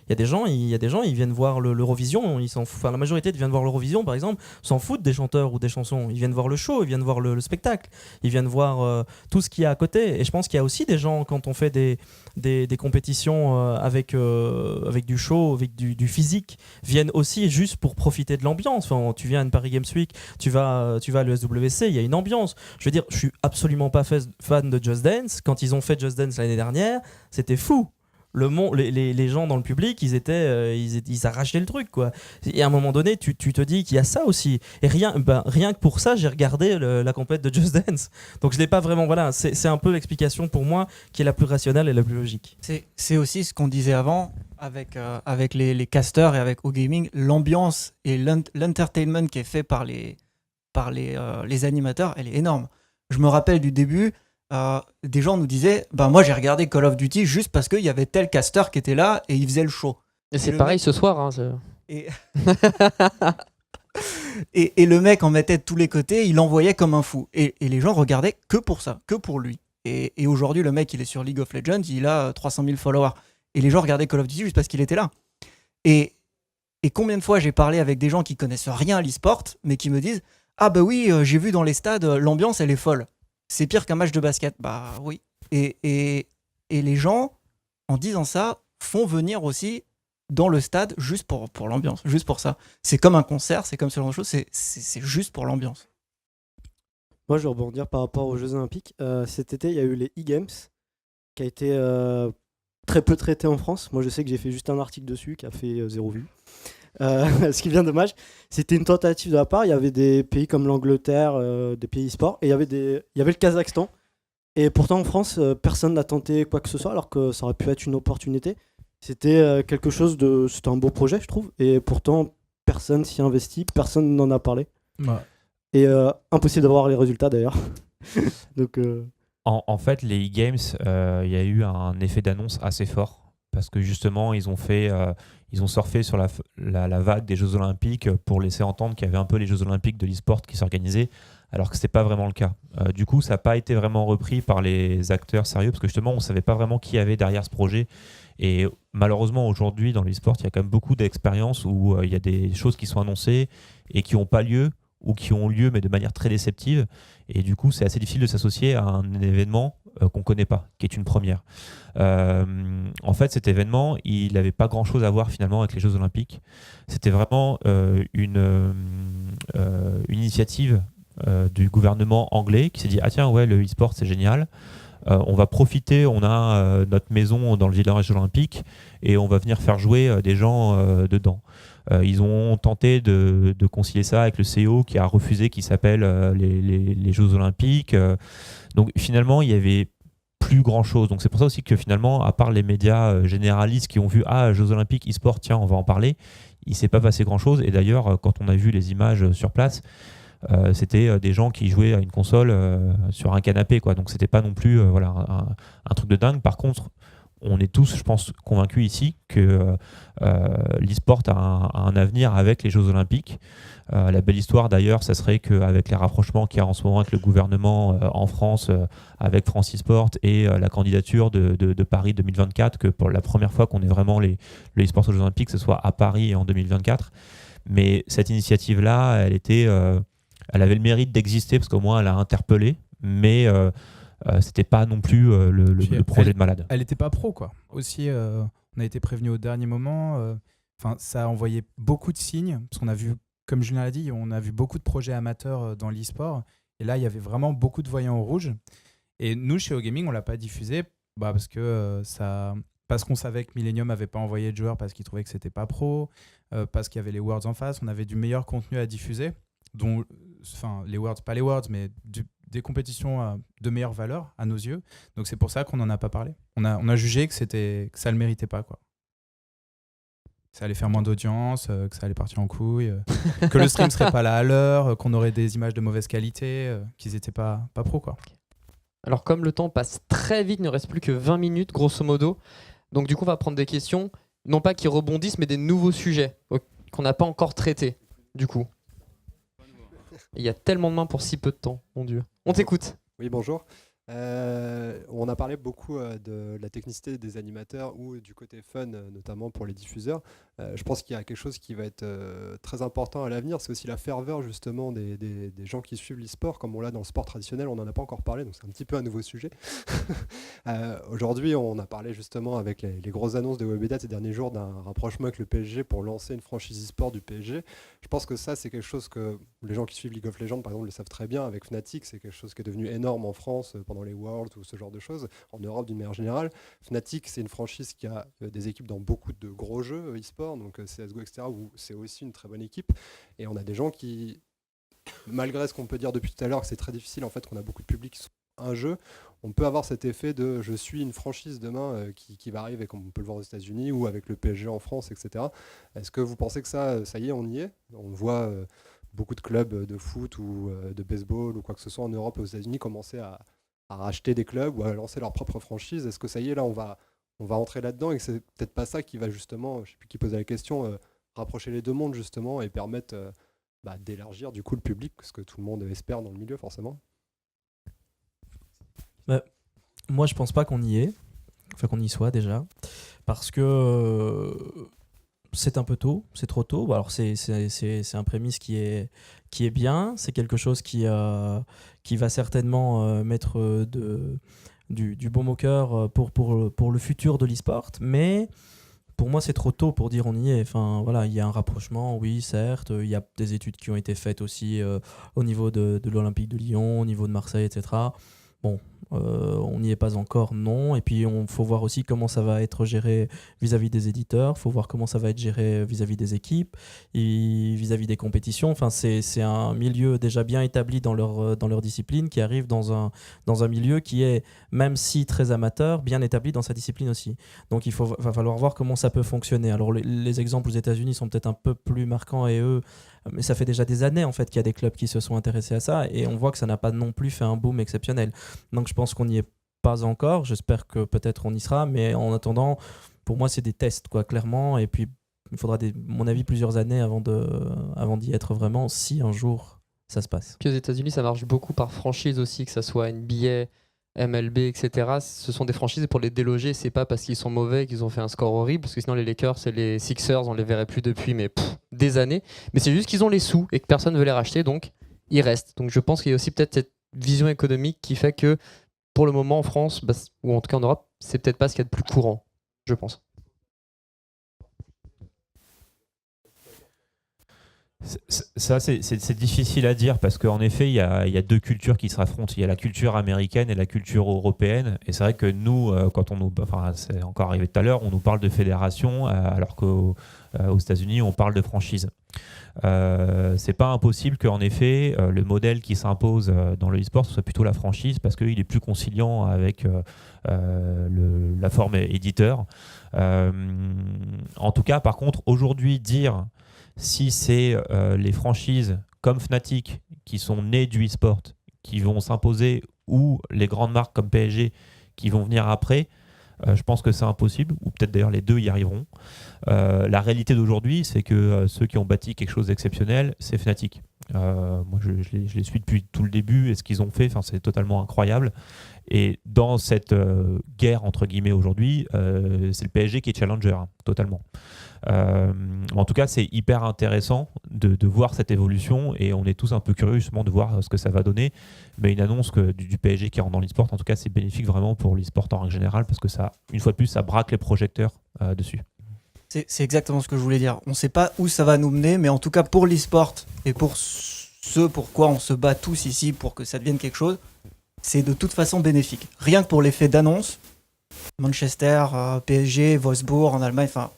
Il y a des gens, ils viennent voir l'Eurovision, la majorité viennent voir l'Eurovision, par exemple, s'en foutent des chanteurs ou des chansons. Ils viennent voir le show, ils viennent voir le spectacle, ils viennent voir tout ce qu'il y a à côté. Et je pense qu'il y a aussi des gens, quand on fait des compétitions avec du show, avec du physique, viennent aussi juste pour profiter de l'ambiance. Enfin, tu viens à une Paris Games Week, tu vas à l'ESWC, il y a une ambiance. Je veux dire, je suis absolument pas fan de Just Dance. Quand ils ont fait Just Dance l'année dernière, c'était fou. Les gens dans le public, ils arrachaient le truc, quoi. Et à un moment donné, tu te dis qu'il y a ça aussi. Et rien que pour ça, j'ai regardé la compète de Just Dance. Donc je l'ai pas vraiment. Voilà, c'est un peu l'explication pour moi qui est la plus rationnelle et la plus logique. C'est aussi ce qu'on disait avant avec les casters et avec OGaming, l'ambiance et l'entertainment qui est fait par les animateurs, elle est énorme. Je me rappelle du début. Des gens nous disaient moi j'ai regardé Call of Duty juste parce qu'il y avait tel caster qui était là et il faisait le show. Et c'est pareil ce soir. Hein, et le mec en mettait de tous les côtés, il envoyait comme un fou. Et les gens regardaient que pour ça, que pour lui. Et aujourd'hui, le mec, il est sur League of Legends, il a 300 000 followers. Et les gens regardaient Call of Duty juste parce qu'il était là. Et combien de fois j'ai parlé avec des gens qui connaissent rien à l'e-sport, mais qui me disent « Ah bah oui, j'ai vu dans les stades, l'ambiance elle est folle. C'est pire qu'un match de basket. » Bah oui. Et les gens, en disant ça, font venir aussi dans le stade juste pour l'ambiance, juste pour ça. C'est comme un concert, c'est comme ce genre de choses, c'est juste pour l'ambiance. Moi, je vais rebondir par rapport aux Jeux Olympiques. Cet été, il y a eu les e-Games, qui a été très peu traité en France. Moi, je sais que j'ai fait juste un article dessus qui a fait 0 vue. Ce qui est bien dommage. C'était une tentative de la part. Il y avait des pays comme l'Angleterre, des pays e-sport, et il y avait le Kazakhstan. Et pourtant, en France, personne n'a tenté quoi que ce soit, alors que ça aurait pu être une opportunité. C'était quelque chose de... C'était un beau projet, je trouve. Et pourtant, personne s'y investit, personne n'en a parlé. Ouais. Et impossible d'avoir les résultats, d'ailleurs. Donc... En fait, les e-games, il y a eu un effet d'annonce assez fort parce que justement, ils ont surfé sur la vague des Jeux Olympiques pour laisser entendre qu'il y avait un peu les Jeux Olympiques de l'e-sport qui s'organisaient, alors que ce n'était pas vraiment le cas. Du coup, ça n'a pas été vraiment repris par les acteurs sérieux parce que justement, on ne savait pas vraiment qui y avait derrière ce projet. Et malheureusement, aujourd'hui, dans l'e-sport, il y a quand même beaucoup d'expériences où il y a des choses qui sont annoncées et qui n'ont pas lieu ou qui ont lieu mais de manière très déceptive. Et du coup, c'est assez difficile de s'associer à un événement qu'on ne connaît pas, qui est une première. En fait, cet événement, il n'avait pas grand-chose à voir finalement avec les Jeux Olympiques. C'était vraiment une initiative du gouvernement anglais qui s'est dit « Ah tiens, ouais, le e-sport, c'est génial. On va profiter, on a notre maison dans le village olympique et on va venir faire jouer des gens dedans. » Ils ont tenté de concilier ça avec le CEO qui a refusé, qui s'appelle les Jeux Olympiques. Donc finalement, il y avait plus grand chose. Donc c'est pour ça aussi que finalement, à part les médias généralistes qui ont vu Jeux Olympiques, e-sport, tiens, on va en parler, il ne s'est pas passé grand chose. Et d'ailleurs, quand on a vu les images sur place, c'était des gens qui jouaient à une console sur un canapé, quoi. Donc c'était pas non plus un truc de dingue. Par contre, on est tous, je pense, convaincus ici que l'e-sport a un avenir avec les Jeux Olympiques. La belle histoire d'ailleurs, ça serait qu'avec les rapprochements qu'il y a en ce moment avec le gouvernement en France, avec France e-sport et la candidature de Paris 2024, que pour la première fois qu'on ait vraiment le e-sport aux Jeux Olympiques, ce soit à Paris en 2024. Mais cette initiative-là, elle avait le mérite d'exister parce qu'au moins elle a interpellé, mais c'était pas non plus le projet de malade. Elle n'était pas pro, quoi. Aussi, on a été prévenu au dernier moment. Ça a envoyé beaucoup de signes, parce qu'on a vu, comme Julien l'a dit, on a vu beaucoup de projets amateurs dans l'e-sport. Et là, il y avait vraiment beaucoup de voyants au rouge. Et nous, chez OGaming, on l'a pas diffusé parce qu'on savait que Millennium n'avait pas envoyé de joueurs parce qu'ils trouvaient que c'était pas pro, parce qu'il y avait les Worlds en face. On avait du meilleur contenu à diffuser, les Worlds, pas les Worlds, mais des compétitions de meilleure valeur à nos yeux. Donc c'est pour ça qu'on n'en a pas parlé. On a jugé que ça ne le méritait pas, quoi. Ça allait faire moins d'audience, que ça allait partir en couille, que le stream serait pas là à l'heure, qu'on aurait des images de mauvaise qualité, qu'ils n'étaient pas pro, quoi. Alors comme le temps passe très vite, il ne reste plus que 20 minutes grosso modo. Donc du coup on va prendre des questions, non pas qui rebondissent, mais des nouveaux sujets qu'on n'a pas encore traités, du coup. Il y a tellement de mains pour si peu de temps, mon Dieu. On t'écoute. Oui, bonjour. On a parlé beaucoup de la technicité des animateurs ou du côté fun, notamment pour les diffuseurs. Je pense qu'il y a quelque chose qui va être très important à l'avenir, c'est aussi la ferveur justement des gens qui suivent l'e-sport, comme on l'a dans le sport traditionnel, on n'en a pas encore parlé, donc c'est un petit peu un nouveau sujet. Aujourd'hui, on a parlé justement avec les grosses annonces de Webedia ces derniers jours d'un rapprochement avec le PSG pour lancer une franchise e-sport du PSG. Je pense que ça, c'est quelque chose que les gens qui suivent League of Legends, par exemple, le savent très bien. Avec Fnatic, c'est quelque chose qui est devenu énorme en France pendant les Worlds ou ce genre de choses, en Europe d'une manière générale. Fnatic, c'est une franchise qui a des équipes dans beaucoup de gros jeux e-sport, donc CSGO, etc., où c'est aussi une très bonne équipe. Et on a des gens qui, malgré ce qu'on peut dire depuis tout à l'heure, que c'est très difficile, en fait, qu'on a beaucoup de public sur un jeu, on peut avoir cet effet de je suis une franchise demain qui va arriver, comme on peut le voir aux États-Unis ou avec le PSG en France, etc. Est-ce que vous pensez que ça y est, on y est? On voit beaucoup de clubs de foot ou de baseball ou quoi que ce soit en Europe et aux États-Unis commencer à racheter des clubs ou à lancer leur propre franchise. Est-ce que ça y est, là, on va entrer là-dedans et que c'est peut-être pas ça qui va justement, je sais plus qui posait la question, rapprocher les deux mondes justement et permettre d'élargir du coup le public, ce que tout le monde espère dans le milieu forcément? Moi, je pense pas qu'on y est, enfin qu'on y soit déjà, parce que c'est un peu tôt, c'est trop tôt. Bon, alors c'est un prémisse qui est bien, c'est quelque chose qui va certainement mettre du baume au cœur pour le futur de l'e-sport, mais pour moi c'est trop tôt pour dire on y est. Enfin voilà, il y a un rapprochement, oui certes, il y a des études qui ont été faites aussi au niveau de l'Olympique de Lyon, au niveau de Marseille, etc. Bon, on n'y est pas encore, non. Et puis, il faut voir aussi comment ça va être géré vis-à-vis des éditeurs. Il faut voir comment ça va être géré vis-à-vis des équipes et vis-à-vis des compétitions. Enfin, c'est un milieu déjà bien établi dans leur discipline qui arrive dans un milieu qui est, même si très amateur, bien établi dans sa discipline aussi. Donc, va falloir voir comment ça peut fonctionner. Alors, les exemples aux États-Unis sont peut-être un peu plus marquants et mais ça fait déjà des années en fait qu'il y a des clubs qui se sont intéressés à ça et on voit que ça n'a pas non plus fait un boom exceptionnel. Donc je pense qu'on n'y est pas encore. J'espère que peut-être on y sera, mais en attendant, pour moi c'est des tests quoi, clairement. Et puis il faudra, à mon avis, plusieurs années avant d'y être vraiment, si un jour ça se passe. Puis aux États-Unis, ça marche beaucoup par franchise aussi, que ça soit NBA, MLB, etc. Ce sont des franchises et pour les déloger, c'est pas parce qu'ils sont mauvais qu'ils ont fait un score horrible, parce que sinon les Lakers et les Sixers, on les verrait plus depuis des années. Mais c'est juste qu'ils ont les sous et que personne ne veut les racheter, donc ils restent. Donc je pense qu'il y a aussi peut-être cette vision économique qui fait que pour le moment en France, ou en tout cas en Europe, c'est peut-être pas ce qu'il y a de plus courant, je pense. Ça, c'est difficile à dire parce qu'en effet, il y a deux cultures qui se affrontent. Il y a la culture américaine et la culture européenne. Et c'est vrai que nous, quand c'est encore arrivé tout à l'heure, on nous parle de fédération alors qu'aux États-Unis, on parle de franchise. C'est pas impossible qu'en effet, le modèle qui s'impose dans le e-sport soit plutôt la franchise parce qu'il est plus conciliant avec la forme éditeur. En tout cas, par contre, aujourd'hui, dire si c'est les franchises comme Fnatic qui sont nées du e-sport qui vont s'imposer ou les grandes marques comme PSG qui vont venir après, je pense que c'est impossible, ou peut-être d'ailleurs les deux y arriveront. La réalité d'aujourd'hui, c'est que ceux qui ont bâti quelque chose d'exceptionnel, c'est Fnatic. Moi, je les suis depuis tout le début et ce qu'ils ont fait, c'est totalement incroyable. Et dans cette guerre, entre guillemets, aujourd'hui, c'est le PSG qui est challenger, totalement. En tout cas, c'est hyper intéressant de voir cette évolution et on est tous un peu curieux justement de voir ce que ça va donner. Mais une annonce du PSG qui rentre dans l'e-sport, en tout cas, c'est bénéfique vraiment pour l'e-sport en règle générale parce que ça, une fois de plus, ça braque les projecteurs dessus. C'est exactement ce que je voulais dire. On ne sait pas où ça va nous mener, mais en tout cas pour l'e-sport et pour ce pourquoi on se bat tous ici pour que ça devienne quelque chose, c'est de toute façon bénéfique. Rien que pour l'effet d'annonce, Manchester, PSG, Wolfsburg en Allemagne, enfin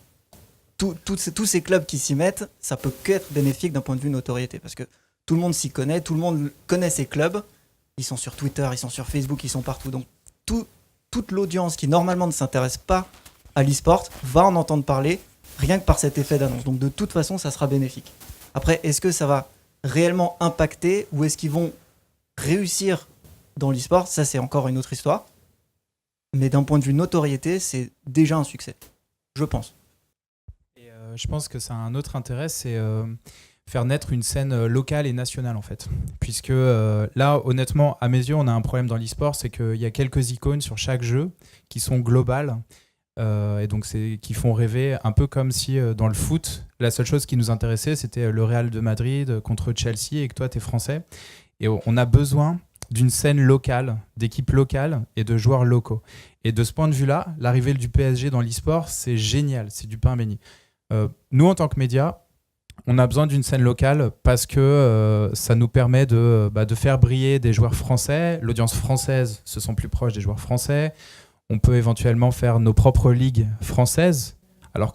tous ces clubs qui s'y mettent, ça peut qu'être bénéfique d'un point de vue notoriété parce que tout le monde s'y connaît, tout le monde connaît ces clubs, ils sont sur Twitter, ils sont sur Facebook, ils sont partout. Donc toute l'audience qui normalement ne s'intéresse pas à l'e-sport va en entendre parler rien que par cet effet d'annonce. Donc de toute façon, ça sera bénéfique. Après, est-ce que ça va réellement impacter ou est-ce qu'ils vont réussir dans l'e-sport? Ça, c'est encore une autre histoire. Mais d'un point de vue notoriété, c'est déjà un succès, je pense. Et je pense que ça a un autre intérêt, c'est faire naître une scène locale et nationale en fait. Puisque là, honnêtement, à mes yeux, on a un problème dans l'e-sport, c'est qu'il y a quelques icônes sur chaque jeu qui sont globales. Et donc qui font rêver, un peu comme si dans le foot, la seule chose qui nous intéressait, c'était le Real de Madrid contre Chelsea et que toi, t'es français. Et on a besoin d'une scène locale, d'équipes locales et de joueurs locaux. Et de ce point de vue-là, l'arrivée du PSG dans l'e-sport, c'est génial, c'est du pain béni. Nous, en tant que médias, on a besoin d'une scène locale parce que ça nous permet de faire briller des joueurs français. L'audience française se sent plus proche des joueurs français. On peut éventuellement faire nos propres ligues françaises, alors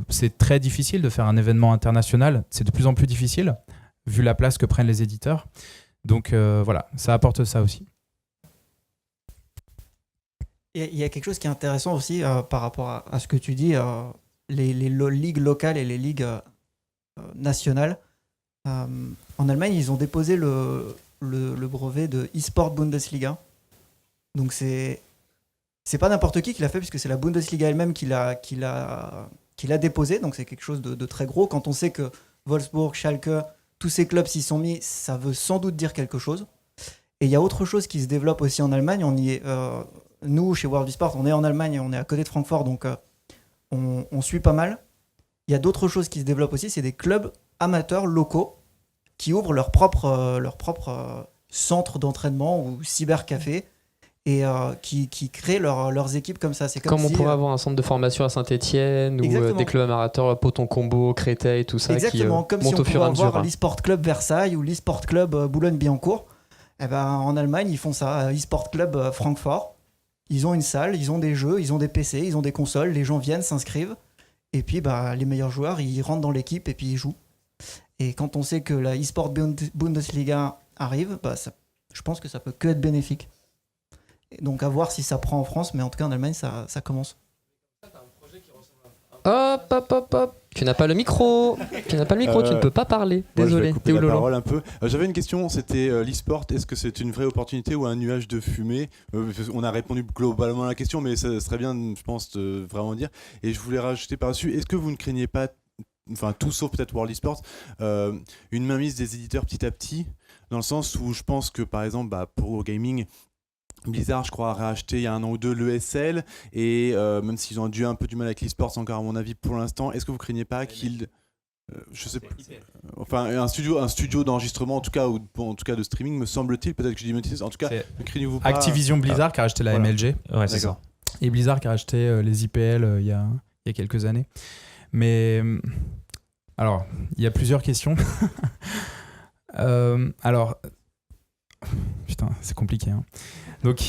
c'est très difficile de faire un événement international. C'est de plus en plus difficile, vu la place que prennent les éditeurs. Donc voilà, ça apporte ça aussi. Il y a quelque chose qui est intéressant aussi par rapport à ce que tu dis, les ligues locales et les ligues nationales. En Allemagne, ils ont déposé le brevet de e-sport Bundesliga. Donc c'est pas n'importe qui l'a fait, puisque c'est la Bundesliga elle-même qui l'a déposé, donc c'est quelque chose de très gros. Quand on sait que Wolfsburg, Schalke, tous ces clubs s'y sont mis, ça veut sans doute dire quelque chose. Et il y a autre chose qui se développe aussi en Allemagne. On y est, nous, chez World eSport, on est en Allemagne, on est à côté de Francfort, donc on suit pas mal. il y a d'autres choses qui se développent aussi, c'est des clubs amateurs locaux qui ouvrent leur propre centre d'entraînement ou cybercafé et qui créent leurs équipes comme ça. C'est Comme on si, pourrait avoir un centre de formation à Saint-Etienne ou Exactement. des clubs amateurs, Poton Combo, Créteil, tout ça, exactement, qui comme si montent on au fur et pouvait à mesure. avoir l'e-sport club Versailles ou l'e-sport club Boulogne-Billancourt. Eh ben, en Allemagne, ils font ça. E-sport club Francfort. Ils ont une salle, ils ont des jeux, ils ont des PC, ils ont des consoles. Les gens viennent, s'inscrivent. Et puis, les meilleurs joueurs, ils rentrent dans l'équipe et puis ils jouent. Et quand on sait que la e-sport Bundesliga arrive, je pense que ça peut que être bénéfique. Et donc, à voir si ça prend en France, mais en tout cas, en Allemagne, ça commence. Hop. Tu n'as pas le micro. Tu n'as pas le micro, tu ne peux pas parler. Moi, Désolé. je vais couper T'es où, la Lolo parole un peu. J'avais une question, c'était l'e-sport, est-ce que c'est une vraie opportunité ou un nuage de fumée? On a répondu globalement à la question, mais ça serait bien, je pense, de vraiment dire. Et je voulais rajouter par-dessus, est-ce que vous ne craignez pas, enfin tout sauf peut-être World eSports, une mainmise des éditeurs petit à petit, dans le sens où je pense que par exemple pour gaming, Blizzard, je crois, a racheté il y a 1 an ou 2 l'ESL, et même s'ils ont dû un peu du mal avec l'e-sport, encore à mon avis pour l'instant, est-ce que vous craignez pas qu'ils... je sais pas. Enfin, un studio d'enregistrement, en tout cas, ou en tout cas de streaming, me semble-t-il, peut-être que je dis une bêtise, en tout cas, ne craignez-vous pas... Activision Blizzard qui a racheté la Voilà. MLG. Ouais, c'est ça. Et Blizzard qui a racheté les IPL il y a quelques années. Mais alors, il y a plusieurs questions. Alors, putain, c'est compliqué. Hein. Donc,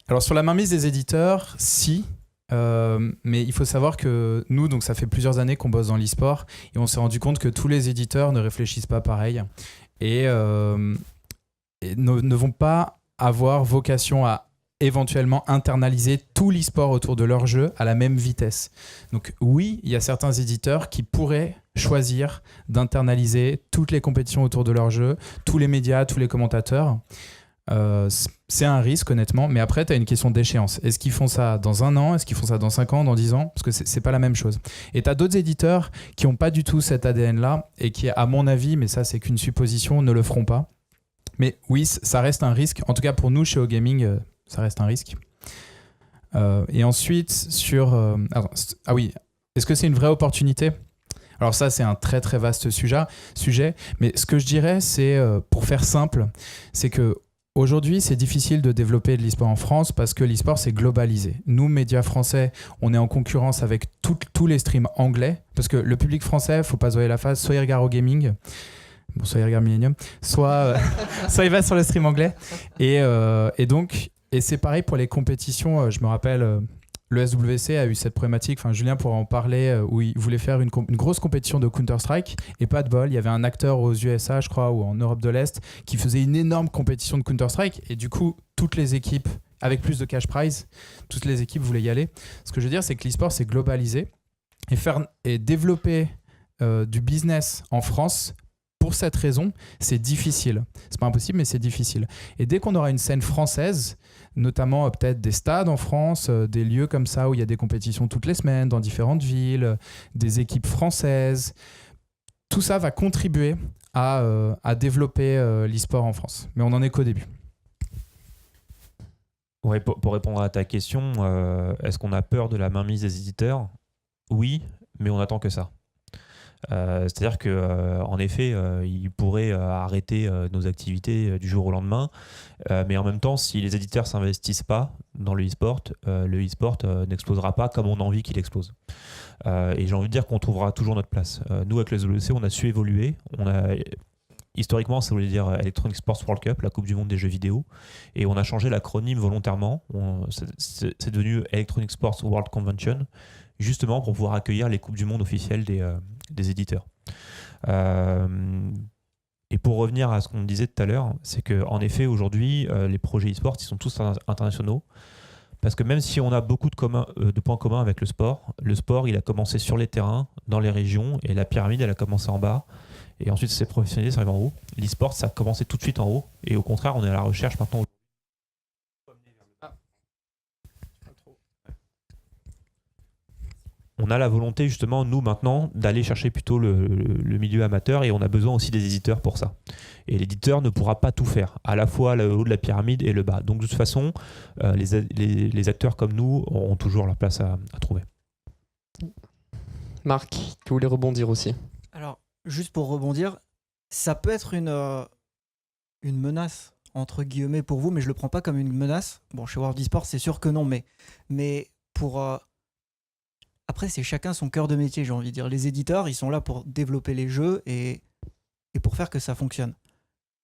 alors sur la mainmise des éditeurs, si. Mais il faut savoir que nous, donc ça fait plusieurs années qu'on bosse dans l'e-sport et on s'est rendu compte que tous les éditeurs ne réfléchissent pas pareil et ne vont pas avoir vocation à éventuellement internaliser tout l'e-sport autour de leur jeu à la même vitesse. Donc oui, il y a certains éditeurs qui pourraient choisir d'internaliser toutes les compétitions autour de leur jeu, tous les médias, tous les commentateurs. C'est un risque honnêtement, mais après tu as une question d'échéance. Est-ce qu'ils font ça dans 1 an? Est-ce qu'ils font ça dans 5 ans, dans 10 ans? Parce que c'est pas la même chose. Et tu as d'autres éditeurs qui n'ont pas du tout cet ADN là et qui, à mon avis, mais ça c'est qu'une supposition, ne le feront pas. Mais oui, ça reste un risque. En tout cas pour nous chez OGaming, ça reste un risque. Et ensuite sur... ah oui, est-ce que c'est une vraie opportunité? Alors ça c'est un très très vaste sujet, mais ce que je dirais c'est, pour faire simple, c'est que aujourd'hui, c'est difficile de développer de l'e-sport en France parce que l'e-sport, c'est globalisé. Nous, médias français, on est en concurrence avec tous les streams anglais parce que le public français, il ne faut pas se voiler la face, soit il regarde au gaming, soit il regarde Millennium, soit il va sur le stream anglais. Et donc, c'est pareil pour les compétitions. Je me rappelle... Le SWC a eu cette problématique, enfin Julien pourra en parler, où il voulait faire une grosse compétition de Counter-Strike et pas de bol, il y avait un acteur aux USA je crois ou en Europe de l'Est qui faisait une énorme compétition de Counter-Strike et du coup toutes les équipes avec plus de cash prize, toutes les équipes voulaient y aller. Ce que je veux dire c'est que l'e-sport c'est globalisé et développer du business en France. Pour cette raison, c'est difficile. C'est pas impossible, mais c'est difficile. Et dès qu'on aura une scène française, notamment peut-être des stades en France, des lieux comme ça où il y a des compétitions toutes les semaines dans différentes villes, des équipes françaises, tout ça va contribuer à développer l'e-sport en France. Mais on n'en est qu'au début. Ouais, pour répondre à ta question, est-ce qu'on a peur de la mainmise des éditeurs? Oui, mais on attend que ça. C'est-à-dire qu'en effet, ils pourraient arrêter nos activités du jour au lendemain, mais en même temps, si les éditeurs ne s'investissent pas dans le e-sport n'explosera pas comme on a envie qu'il explose. Et j'ai envie de dire qu'on trouvera toujours notre place. Nous, avec les SWC, on a su évoluer. Historiquement, ça voulait dire Electronic Sports World Cup, la Coupe du Monde des jeux vidéo, et on a changé l'acronyme volontairement. C'est devenu Electronic Sports World Convention, justement pour pouvoir accueillir les Coupes du Monde officielles des éditeurs. Et pour revenir à ce qu'on disait tout à l'heure, c'est qu'en effet, aujourd'hui, les projets e-sport, ils sont tous internationaux. Parce que même si on a beaucoup de points communs avec le sport, il a commencé sur les terrains, dans les régions, et la pyramide, elle a commencé en bas. Et ensuite, c'est professionnalisé, ça arrive en haut. L'e-sport, ça a commencé tout de suite en haut. Et au contraire, on est à la recherche maintenant. On a la volonté justement, nous maintenant, d'aller chercher plutôt le milieu amateur et on a besoin aussi des éditeurs pour ça. Et l'éditeur ne pourra pas tout faire, à la fois le haut de la pyramide et le bas. Donc de toute façon, les acteurs comme nous auront toujours leur place à trouver. Marc, tu voulais rebondir aussi. Alors, juste pour rebondir, ça peut être une menace, entre guillemets, pour vous, mais je le prends pas comme une menace. Bon, chez World eSports, c'est sûr que non, mais pour... Après, c'est chacun son cœur de métier, j'ai envie de dire. Les éditeurs, ils sont là pour développer les jeux et pour faire que ça fonctionne.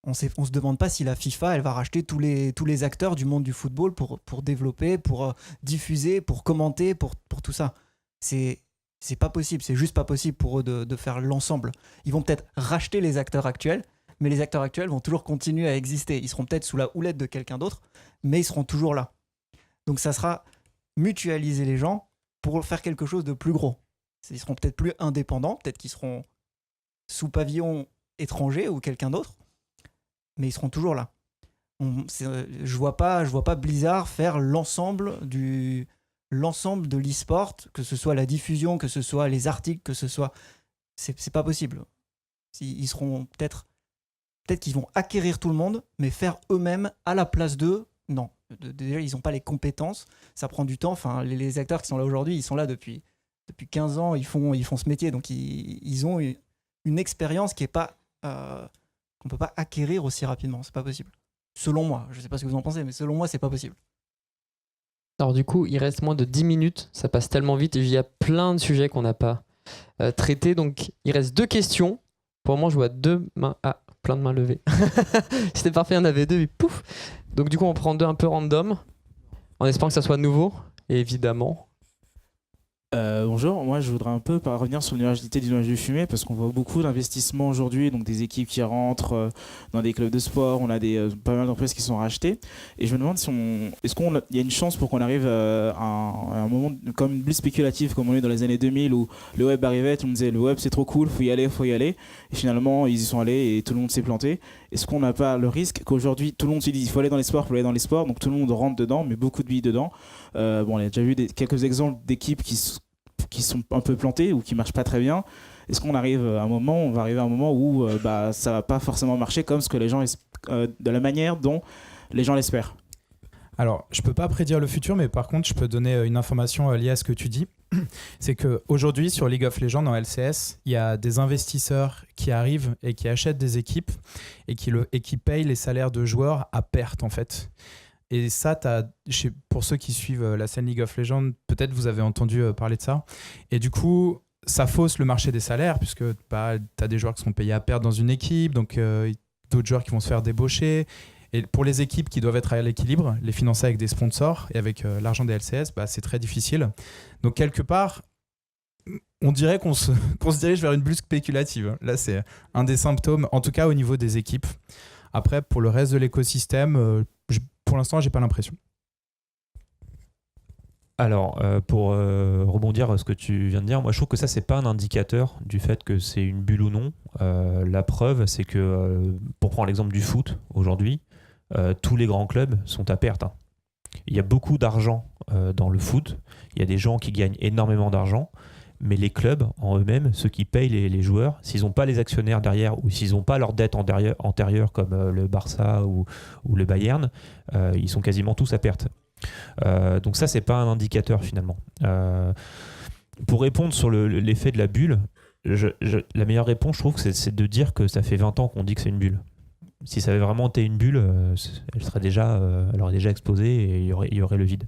On se demande pas si la FIFA, elle va racheter tous les acteurs du monde du football pour développer, pour diffuser, pour commenter, pour tout ça. C'est pas possible, c'est juste pas possible pour eux de faire l'ensemble. Ils vont peut-être racheter les acteurs actuels, mais les acteurs actuels vont toujours continuer à exister. Ils seront peut-être sous la houlette de quelqu'un d'autre, mais ils seront toujours là. Donc ça sera mutualiser les gens pour faire quelque chose de plus gros. Ils seront peut-être plus indépendants, peut-être qu'ils seront sous pavillon étranger ou quelqu'un d'autre, mais ils seront toujours là. Je vois pas Blizzard faire l'ensemble de l'e-sport, que ce soit la diffusion, que ce soit les articles, que ce soit... C'est pas possible. Ils seront peut-être qu'ils vont acquérir tout le monde, mais faire eux-mêmes à la place d'eux, non. Déjà, ils n'ont pas les compétences, ça prend du temps. Enfin, les acteurs qui sont là aujourd'hui, ils sont là depuis 15 ans, ils font ce métier, donc ils ont une expérience qui est pas... qu'on peut pas acquérir aussi rapidement, c'est pas possible. Selon moi, je sais pas ce que vous en pensez, mais selon moi, c'est pas possible. Alors du coup, il reste moins de 10 minutes, ça passe tellement vite et il y a plein de sujets qu'on n'a pas traités, donc il reste 2 questions. Pour le moment, je vois 2 mains. Ah, plein de mains levées. C'était parfait, il y en avait 2, mais pouf. Donc du coup, on prend 2 un peu random, en espérant que ça soit nouveau, et évidemment... Bonjour, moi je voudrais un peu revenir sur l'universalité du nuage de fumée parce qu'on voit beaucoup d'investissements aujourd'hui, donc des équipes qui rentrent dans des clubs de sport, on a pas mal d'entreprises qui sont rachetées et je me demande si est-ce qu'il y a une chance pour qu'on arrive à un moment comme une bulle spéculative comme on est dans les années 2000 où le web arrivait, tout le monde disait le web c'est trop cool, faut y aller et finalement ils y sont allés et tout le monde s'est planté. Est-ce qu'on n'a pas le risque qu'aujourd'hui tout le monde se dit il faut aller dans les sports, donc tout le monde rentre dedans, mais beaucoup de billes dedans. On a déjà vu quelques exemples d'équipes qui sont un peu plantées ou qui marchent pas très bien. Est-ce qu'on arrive à un moment où ça va pas forcément marcher comme ce que les gens de la manière dont les gens l'espèrent? Alors, je peux pas prédire le futur, mais par contre, je peux donner une information liée à ce que tu dis. C'est qu'aujourd'hui, sur League of Legends, en LCS, il y a des investisseurs qui arrivent et qui achètent des équipes et qui payent les salaires de joueurs à perte, en fait. Et ça, pour ceux qui suivent la scène League of Legends, peut-être vous avez entendu parler de ça. Et du coup, ça fausse le marché des salaires, puisque tu as des joueurs qui sont payés à perte dans une équipe, donc d'autres joueurs qui vont se faire débaucher. Et pour les équipes qui doivent être à l'équilibre, les financer avec des sponsors et avec l'argent des LCS, c'est très difficile. Donc quelque part, on dirait qu'on se dirige vers une bulle spéculative. Là, c'est un des symptômes, en tout cas au niveau des équipes. Après, pour le reste de l'écosystème, pour l'instant, j'ai pas l'impression. Alors, pour rebondir à ce que tu viens de dire, moi je trouve que ça, c'est pas un indicateur du fait que c'est une bulle ou non. La preuve, c'est que, pour prendre l'exemple du foot, aujourd'hui, tous les grands clubs sont à perte. Hein. Il y a beaucoup d'argent dans le foot, il y a des gens qui gagnent énormément d'argent, mais les clubs en eux-mêmes, ceux qui payent les joueurs, s'ils n'ont pas les actionnaires derrière ou s'ils n'ont pas leur dette antérieure comme le Barça ou le Bayern, ils sont quasiment tous à perte. Donc ça, c'est pas un indicateur finalement. Pour répondre sur l'effet de la bulle, la meilleure réponse, je trouve, c'est de dire que ça fait 20 ans qu'on dit que c'est une bulle. Si ça avait vraiment été une bulle, elle aurait déjà explosé et il y aurait le vide.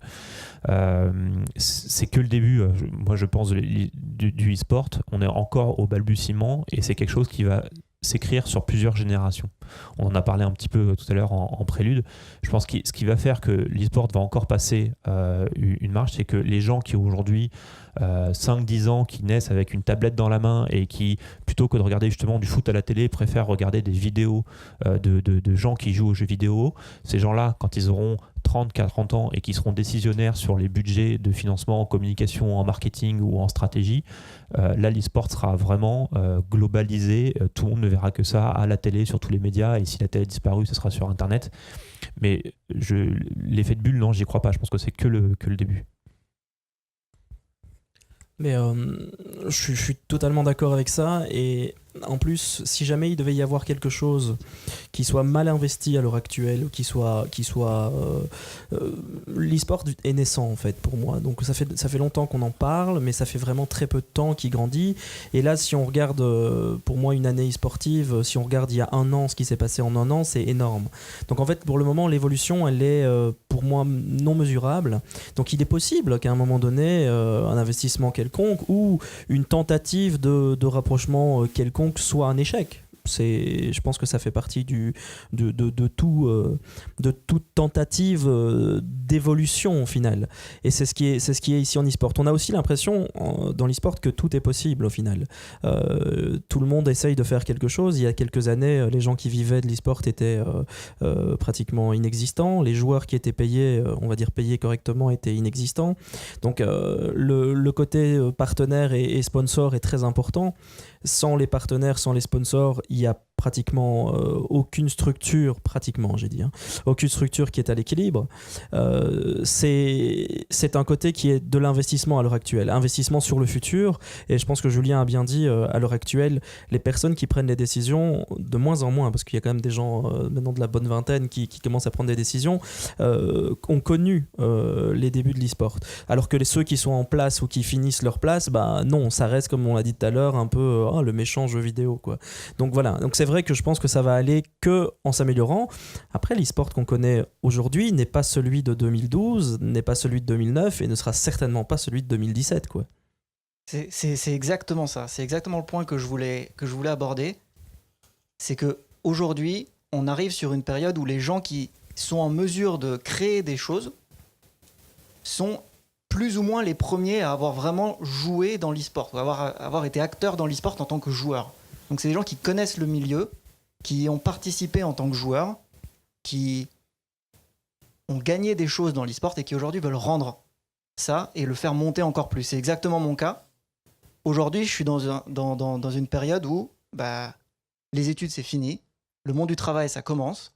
C'est que le début, moi je pense, du e-sport. On est encore au balbutiement et c'est quelque chose qui va s'écrire sur plusieurs générations. On en a parlé un petit peu tout à l'heure en prélude. Je pense que ce qui va faire que l'e-sport va encore passer une marche, c'est que les gens qui aujourd'hui 5-10 ans, qui naissent avec une tablette dans la main et qui, plutôt que de regarder justement du foot à la télé, préfèrent regarder des vidéos de gens qui jouent aux jeux vidéo, ces gens-là, quand ils auront 30-40 ans et qui seront décisionnaires sur les budgets de financement en communication, en marketing ou en stratégie, là l'e-sport sera vraiment globalisé, tout le monde ne verra que ça à la télé, sur tous les médias, et si la télé a disparu, ce sera sur internet. Mais l'effet de bulle, non, j'y crois pas, je pense que c'est que le début. Mais je suis totalement d'accord avec ça. Et en plus, si jamais il devait y avoir quelque chose qui soit mal investi à l'heure actuelle, l'e-sport est naissant en fait pour moi. Donc ça fait longtemps qu'on en parle, mais ça fait vraiment très peu de temps qu'il grandit. Et là, si on regarde pour moi une année e-sportive, si on regarde il y a un an ce qui s'est passé en un an, c'est énorme. Donc en fait, pour le moment, l'évolution, elle est pour moi non mesurable. Donc il est possible qu'à un moment donné, un investissement quelconque ou une tentative de rapprochement quelconque soit un échec. Je pense que ça fait partie de toute tentative d'évolution au final. Et c'est ce qui est ici en e-sport. On a aussi l'impression dans l'e-sport que tout est possible au final. Tout le monde essaye de faire quelque chose. Il y a quelques années, les gens qui vivaient de l'e-sport étaient pratiquement inexistants. Les joueurs qui étaient payés, on va dire payés correctement, étaient inexistants. Donc le côté partenaire et sponsor est très important. Sans les partenaires, sans les sponsors, il n'y a pratiquement aucune structure, aucune structure qui est à l'équilibre. C'est un côté qui est de l'investissement à l'heure actuelle, investissement sur le futur. Et je pense que Julien a bien dit, à l'heure actuelle, les personnes qui prennent les décisions, de moins en moins, parce qu'il y a quand même des gens maintenant de la bonne vingtaine qui commencent à prendre des décisions, ont connu les débuts de l'e-sport. Alors que ceux qui sont en place ou qui finissent leur place, non, ça reste, comme on l'a dit tout à l'heure, un peu le méchant jeu vidéo, quoi. Donc voilà, donc c'est vrai que je pense que ça va aller que en s'améliorant. Après, l'e-sport qu'on connaît aujourd'hui n'est pas celui de 2012, n'est pas celui de 2009 et ne sera certainement pas celui de 2017, quoi. C'est exactement ça. C'est exactement le point que je voulais aborder. C'est que aujourd'hui, on arrive sur une période où les gens qui sont en mesure de créer des choses sont plus ou moins les premiers à avoir vraiment joué dans l'e-sport, avoir été acteurs dans l'e-sport en tant que joueurs. Donc c'est des gens qui connaissent le milieu, qui ont participé en tant que joueurs, qui ont gagné des choses dans l'e-sport et qui aujourd'hui veulent rendre ça et le faire monter encore plus. C'est exactement mon cas. Aujourd'hui, je suis dans une période où les études, c'est fini. Le monde du travail, ça commence.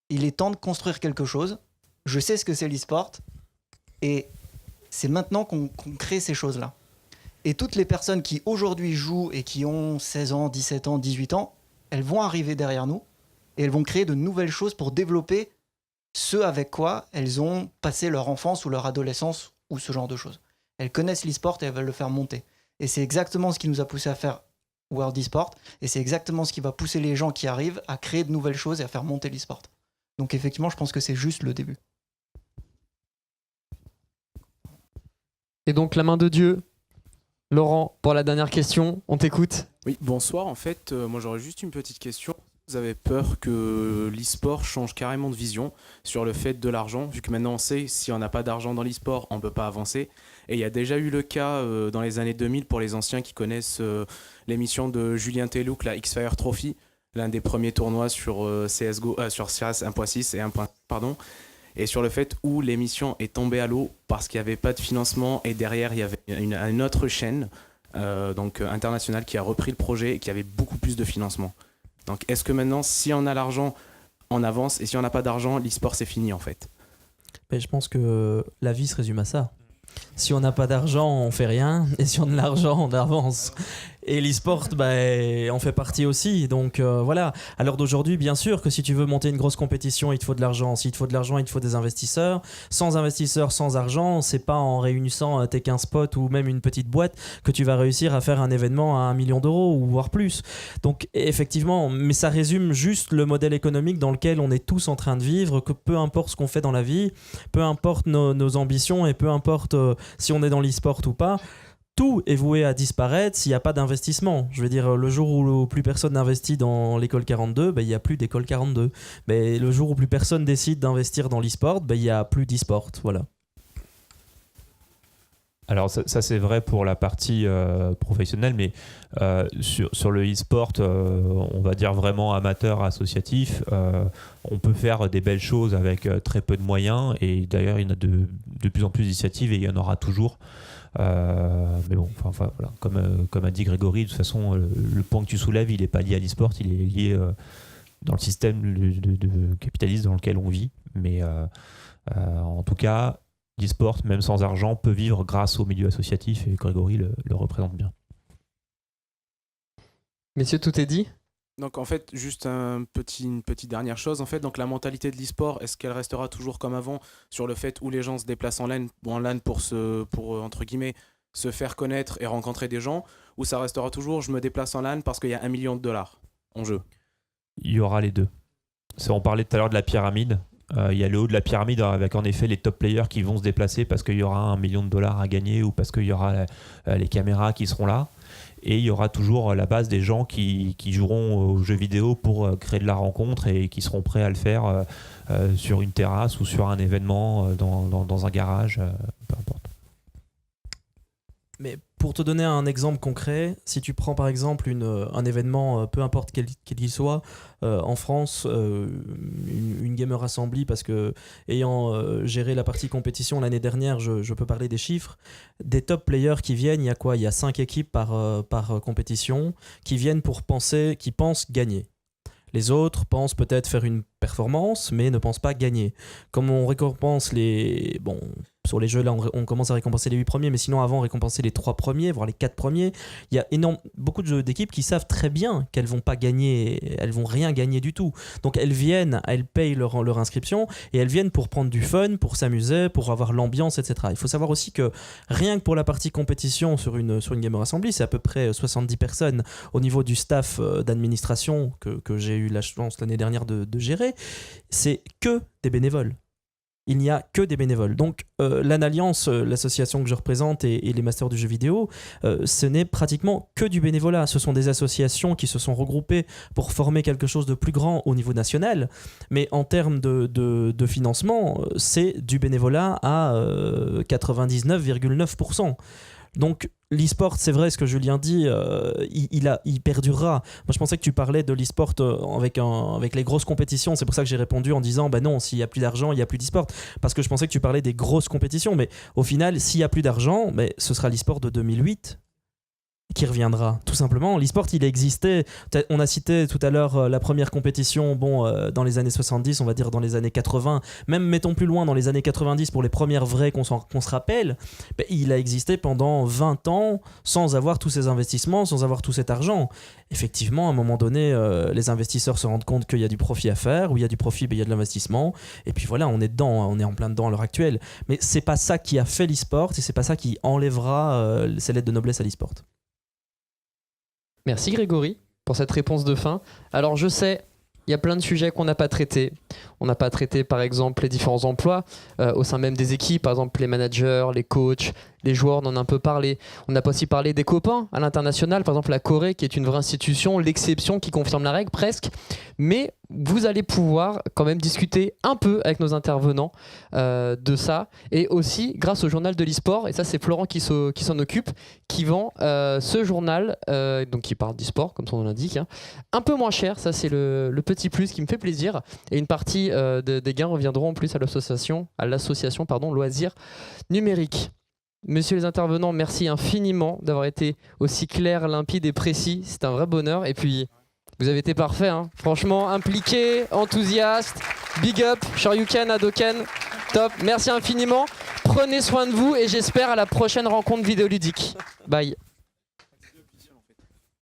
Il est temps de construire quelque chose. Je sais ce que c'est l'e-sport. Et c'est maintenant qu'on crée ces choses-là. Et toutes les personnes qui aujourd'hui jouent et qui ont 16 ans, 17 ans, 18 ans, elles vont arriver derrière nous et elles vont créer de nouvelles choses pour développer ce avec quoi elles ont passé leur enfance ou leur adolescence ou ce genre de choses. Elles connaissent l'e-sport et elles veulent le faire monter. Et c'est exactement ce qui nous a poussé à faire World eSport et c'est exactement ce qui va pousser les gens qui arrivent à créer de nouvelles choses et à faire monter l'e-sport. Donc effectivement, je pense que c'est juste le début. Et donc la main de Dieu, Laurent, pour la dernière question, on t'écoute. Oui, bonsoir. En fait, moi j'aurais juste une petite question. Vous avez peur que l'e-sport change carrément de vision sur le fait de l'argent, vu que maintenant on sait si on n'a pas d'argent dans l'e-sport, on ne peut pas avancer. Et il y a déjà eu le cas dans les années 2000 pour les anciens qui connaissent l'émission de Julien Telouk, la X-Fire Trophy, l'un des premiers tournois sur CSGO, sur CS 1.6 et 1. Pardon. Et sur le fait où l'émission est tombée à l'eau parce qu'il n'y avait pas de financement et derrière il y avait une autre chaîne internationale qui a repris le projet et qui avait beaucoup plus de financement. Donc est-ce que maintenant, si on a l'argent, on avance et si on n'a pas d'argent, l'e-sport c'est fini en fait? Mais je pense que la vie se résume à ça. Si on n'a pas d'argent, on fait rien et si on a de l'argent, on avance. Et l'e-sport, en fait partie aussi. Donc voilà. À l'heure d'aujourd'hui, bien sûr que si tu veux monter une grosse compétition, il te faut de l'argent. S'il te faut de l'argent, il te faut des investisseurs. Sans investisseurs, sans argent, c'est pas en réunissant tes 15 potes ou même une petite boîte que tu vas réussir à faire un événement à 1 million d'euros ou voire plus. Donc effectivement, mais ça résume juste le modèle économique dans lequel on est tous en train de vivre, que peu importe ce qu'on fait dans la vie, peu importe nos ambitions et peu importe si on est dans l'e-sport ou pas, tout est voué à disparaître s'il n'y a pas d'investissement. Je veux dire, le jour où plus personne n'investit dans l'école 42, il n'y a plus d'école 42. Mais le jour où plus personne décide d'investir dans l'e-sport, il n'y a plus d'e-sport. Voilà. Alors ça c'est vrai pour la partie professionnelle, mais sur le e-sport, on va dire vraiment amateur, associatif, on peut faire des belles choses avec très peu de moyens, et d'ailleurs il y en a de plus en plus d'initiatives et il y en aura toujours. Mais bon, enfin, voilà. Comme a dit Grégory, de toute façon, le point que tu soulèves, il n'est pas lié à l'e-sport, il est lié dans le système de capitaliste dans lequel on vit. Mais en tout cas, l'e-sport, même sans argent, peut vivre grâce au milieu associatif, et Grégory le représente bien. Messieurs, tout est dit ? Donc en fait, juste une petite dernière chose, en fait, donc la mentalité de l'e-sport, est-ce qu'elle restera toujours comme avant sur le fait où les gens se déplacent en LAN pour entre guillemets, se faire connaître et rencontrer des gens, ou ça restera toujours je me déplace en LAN parce qu'il y a $1 million en jeu? Il y aura les deux. On parlait tout à l'heure de la pyramide. Il y a le haut de la pyramide avec en effet les top players qui vont se déplacer parce qu'il y aura $1 million à gagner ou parce qu'il y aura les caméras qui seront là. Et il y aura toujours la base des gens qui joueront aux jeux vidéo pour créer de la rencontre et qui seront prêts à le faire sur une terrasse ou sur un événement, dans un garage, peu importe. Mais pour te donner un exemple concret, si tu prends par exemple un événement, peu importe quel qu'il soit, en France, une Gamer Assembly, parce que ayant géré la partie compétition l'année dernière, je peux parler des chiffres, des top players qui viennent, il y a quoi ? Il y a 5 équipes par compétition qui viennent qui pensent gagner. Les autres pensent peut-être faire une performance, mais ne pensent pas gagner. Comme on récompense sur les jeux, là, on commence à récompenser les 8 premiers, mais sinon, avant, on récompensait les 3 premiers, voire les 4 premiers. Il y a beaucoup d'équipes qui savent très bien qu'elles vont pas gagner, elles vont rien gagner du tout. Donc, elles payent leur inscription, et elles viennent pour prendre du fun, pour s'amuser, pour avoir l'ambiance, etc. Il faut savoir aussi que rien que pour la partie compétition sur une Gamer Assembly, c'est à peu près 70 personnes au niveau du staff d'administration que j'ai eu la chance l'année dernière de gérer. C'est que des bénévoles. Il n'y a que des bénévoles. Donc, l'Alliance, l'association que je représente et les masters du jeu vidéo, ce n'est pratiquement que du bénévolat. Ce sont des associations qui se sont regroupées pour former quelque chose de plus grand au niveau national. Mais en termes de financement, c'est du bénévolat à 99,9%. Donc l'e-sport, c'est vrai ce que Julien dit, il perdurera. Moi je pensais que tu parlais de l'e-sport avec les grosses compétitions, c'est pour ça que j'ai répondu en disant bah non, s'il n'y a plus d'argent, il n'y a plus d'e-sport. Parce que je pensais que tu parlais des grosses compétitions, mais au final, s'il n'y a plus d'argent, ce sera l'e-sport de 2008 qui reviendra, tout simplement. L'e-sport, il existait. On a cité tout à l'heure la première compétition dans les années 70, on va dire dans les années 80, même mettons plus loin dans les années 90 pour les premières vraies qu'on se rappelle. Il a existé pendant 20 ans sans avoir tous ces investissements, sans avoir tout cet argent. Effectivement, à un moment donné, les investisseurs se rendent compte qu'il y a du profit à faire. Où il y a du profit, il y a de l'investissement. Et puis voilà, on est dedans, on est en plein dedans à l'heure actuelle. Mais c'est pas ça qui a fait l'e-sport et c'est pas ça qui enlèvera ses lettres de noblesse à l'e-sport. Merci Grégory pour cette réponse de fin. Alors je sais, il y a plein de sujets qu'on n'a pas traités. On n'a pas traité par exemple les différents emplois au sein même des équipes, par exemple les managers, les coachs, les joueurs, on en a un peu parlé. On n'a pas aussi parlé des copains à l'international, par exemple la Corée qui est une vraie institution, l'exception qui confirme la règle presque. Mais vous allez pouvoir quand même discuter un peu avec nos intervenants de ça. Et aussi grâce au journal de l'e-sport, et ça c'est Florent qui s'en occupe, qui vend ce journal, donc qui parle d'e-sport comme son nom l'indique, hein, un peu moins cher, ça c'est le petit plus qui me fait plaisir. Et une partie des gains reviendront en plus à l'association Loisirs Numériques. Messieurs les intervenants, merci infiniment d'avoir été aussi clairs, limpides et précis. C'est un vrai bonheur. Et puis, vous avez été parfaits, hein. Franchement, impliqués, enthousiastes. Big up, Shoryuken, Hadoken, top. Merci infiniment. Prenez soin de vous et j'espère à la prochaine rencontre vidéoludique. Bye.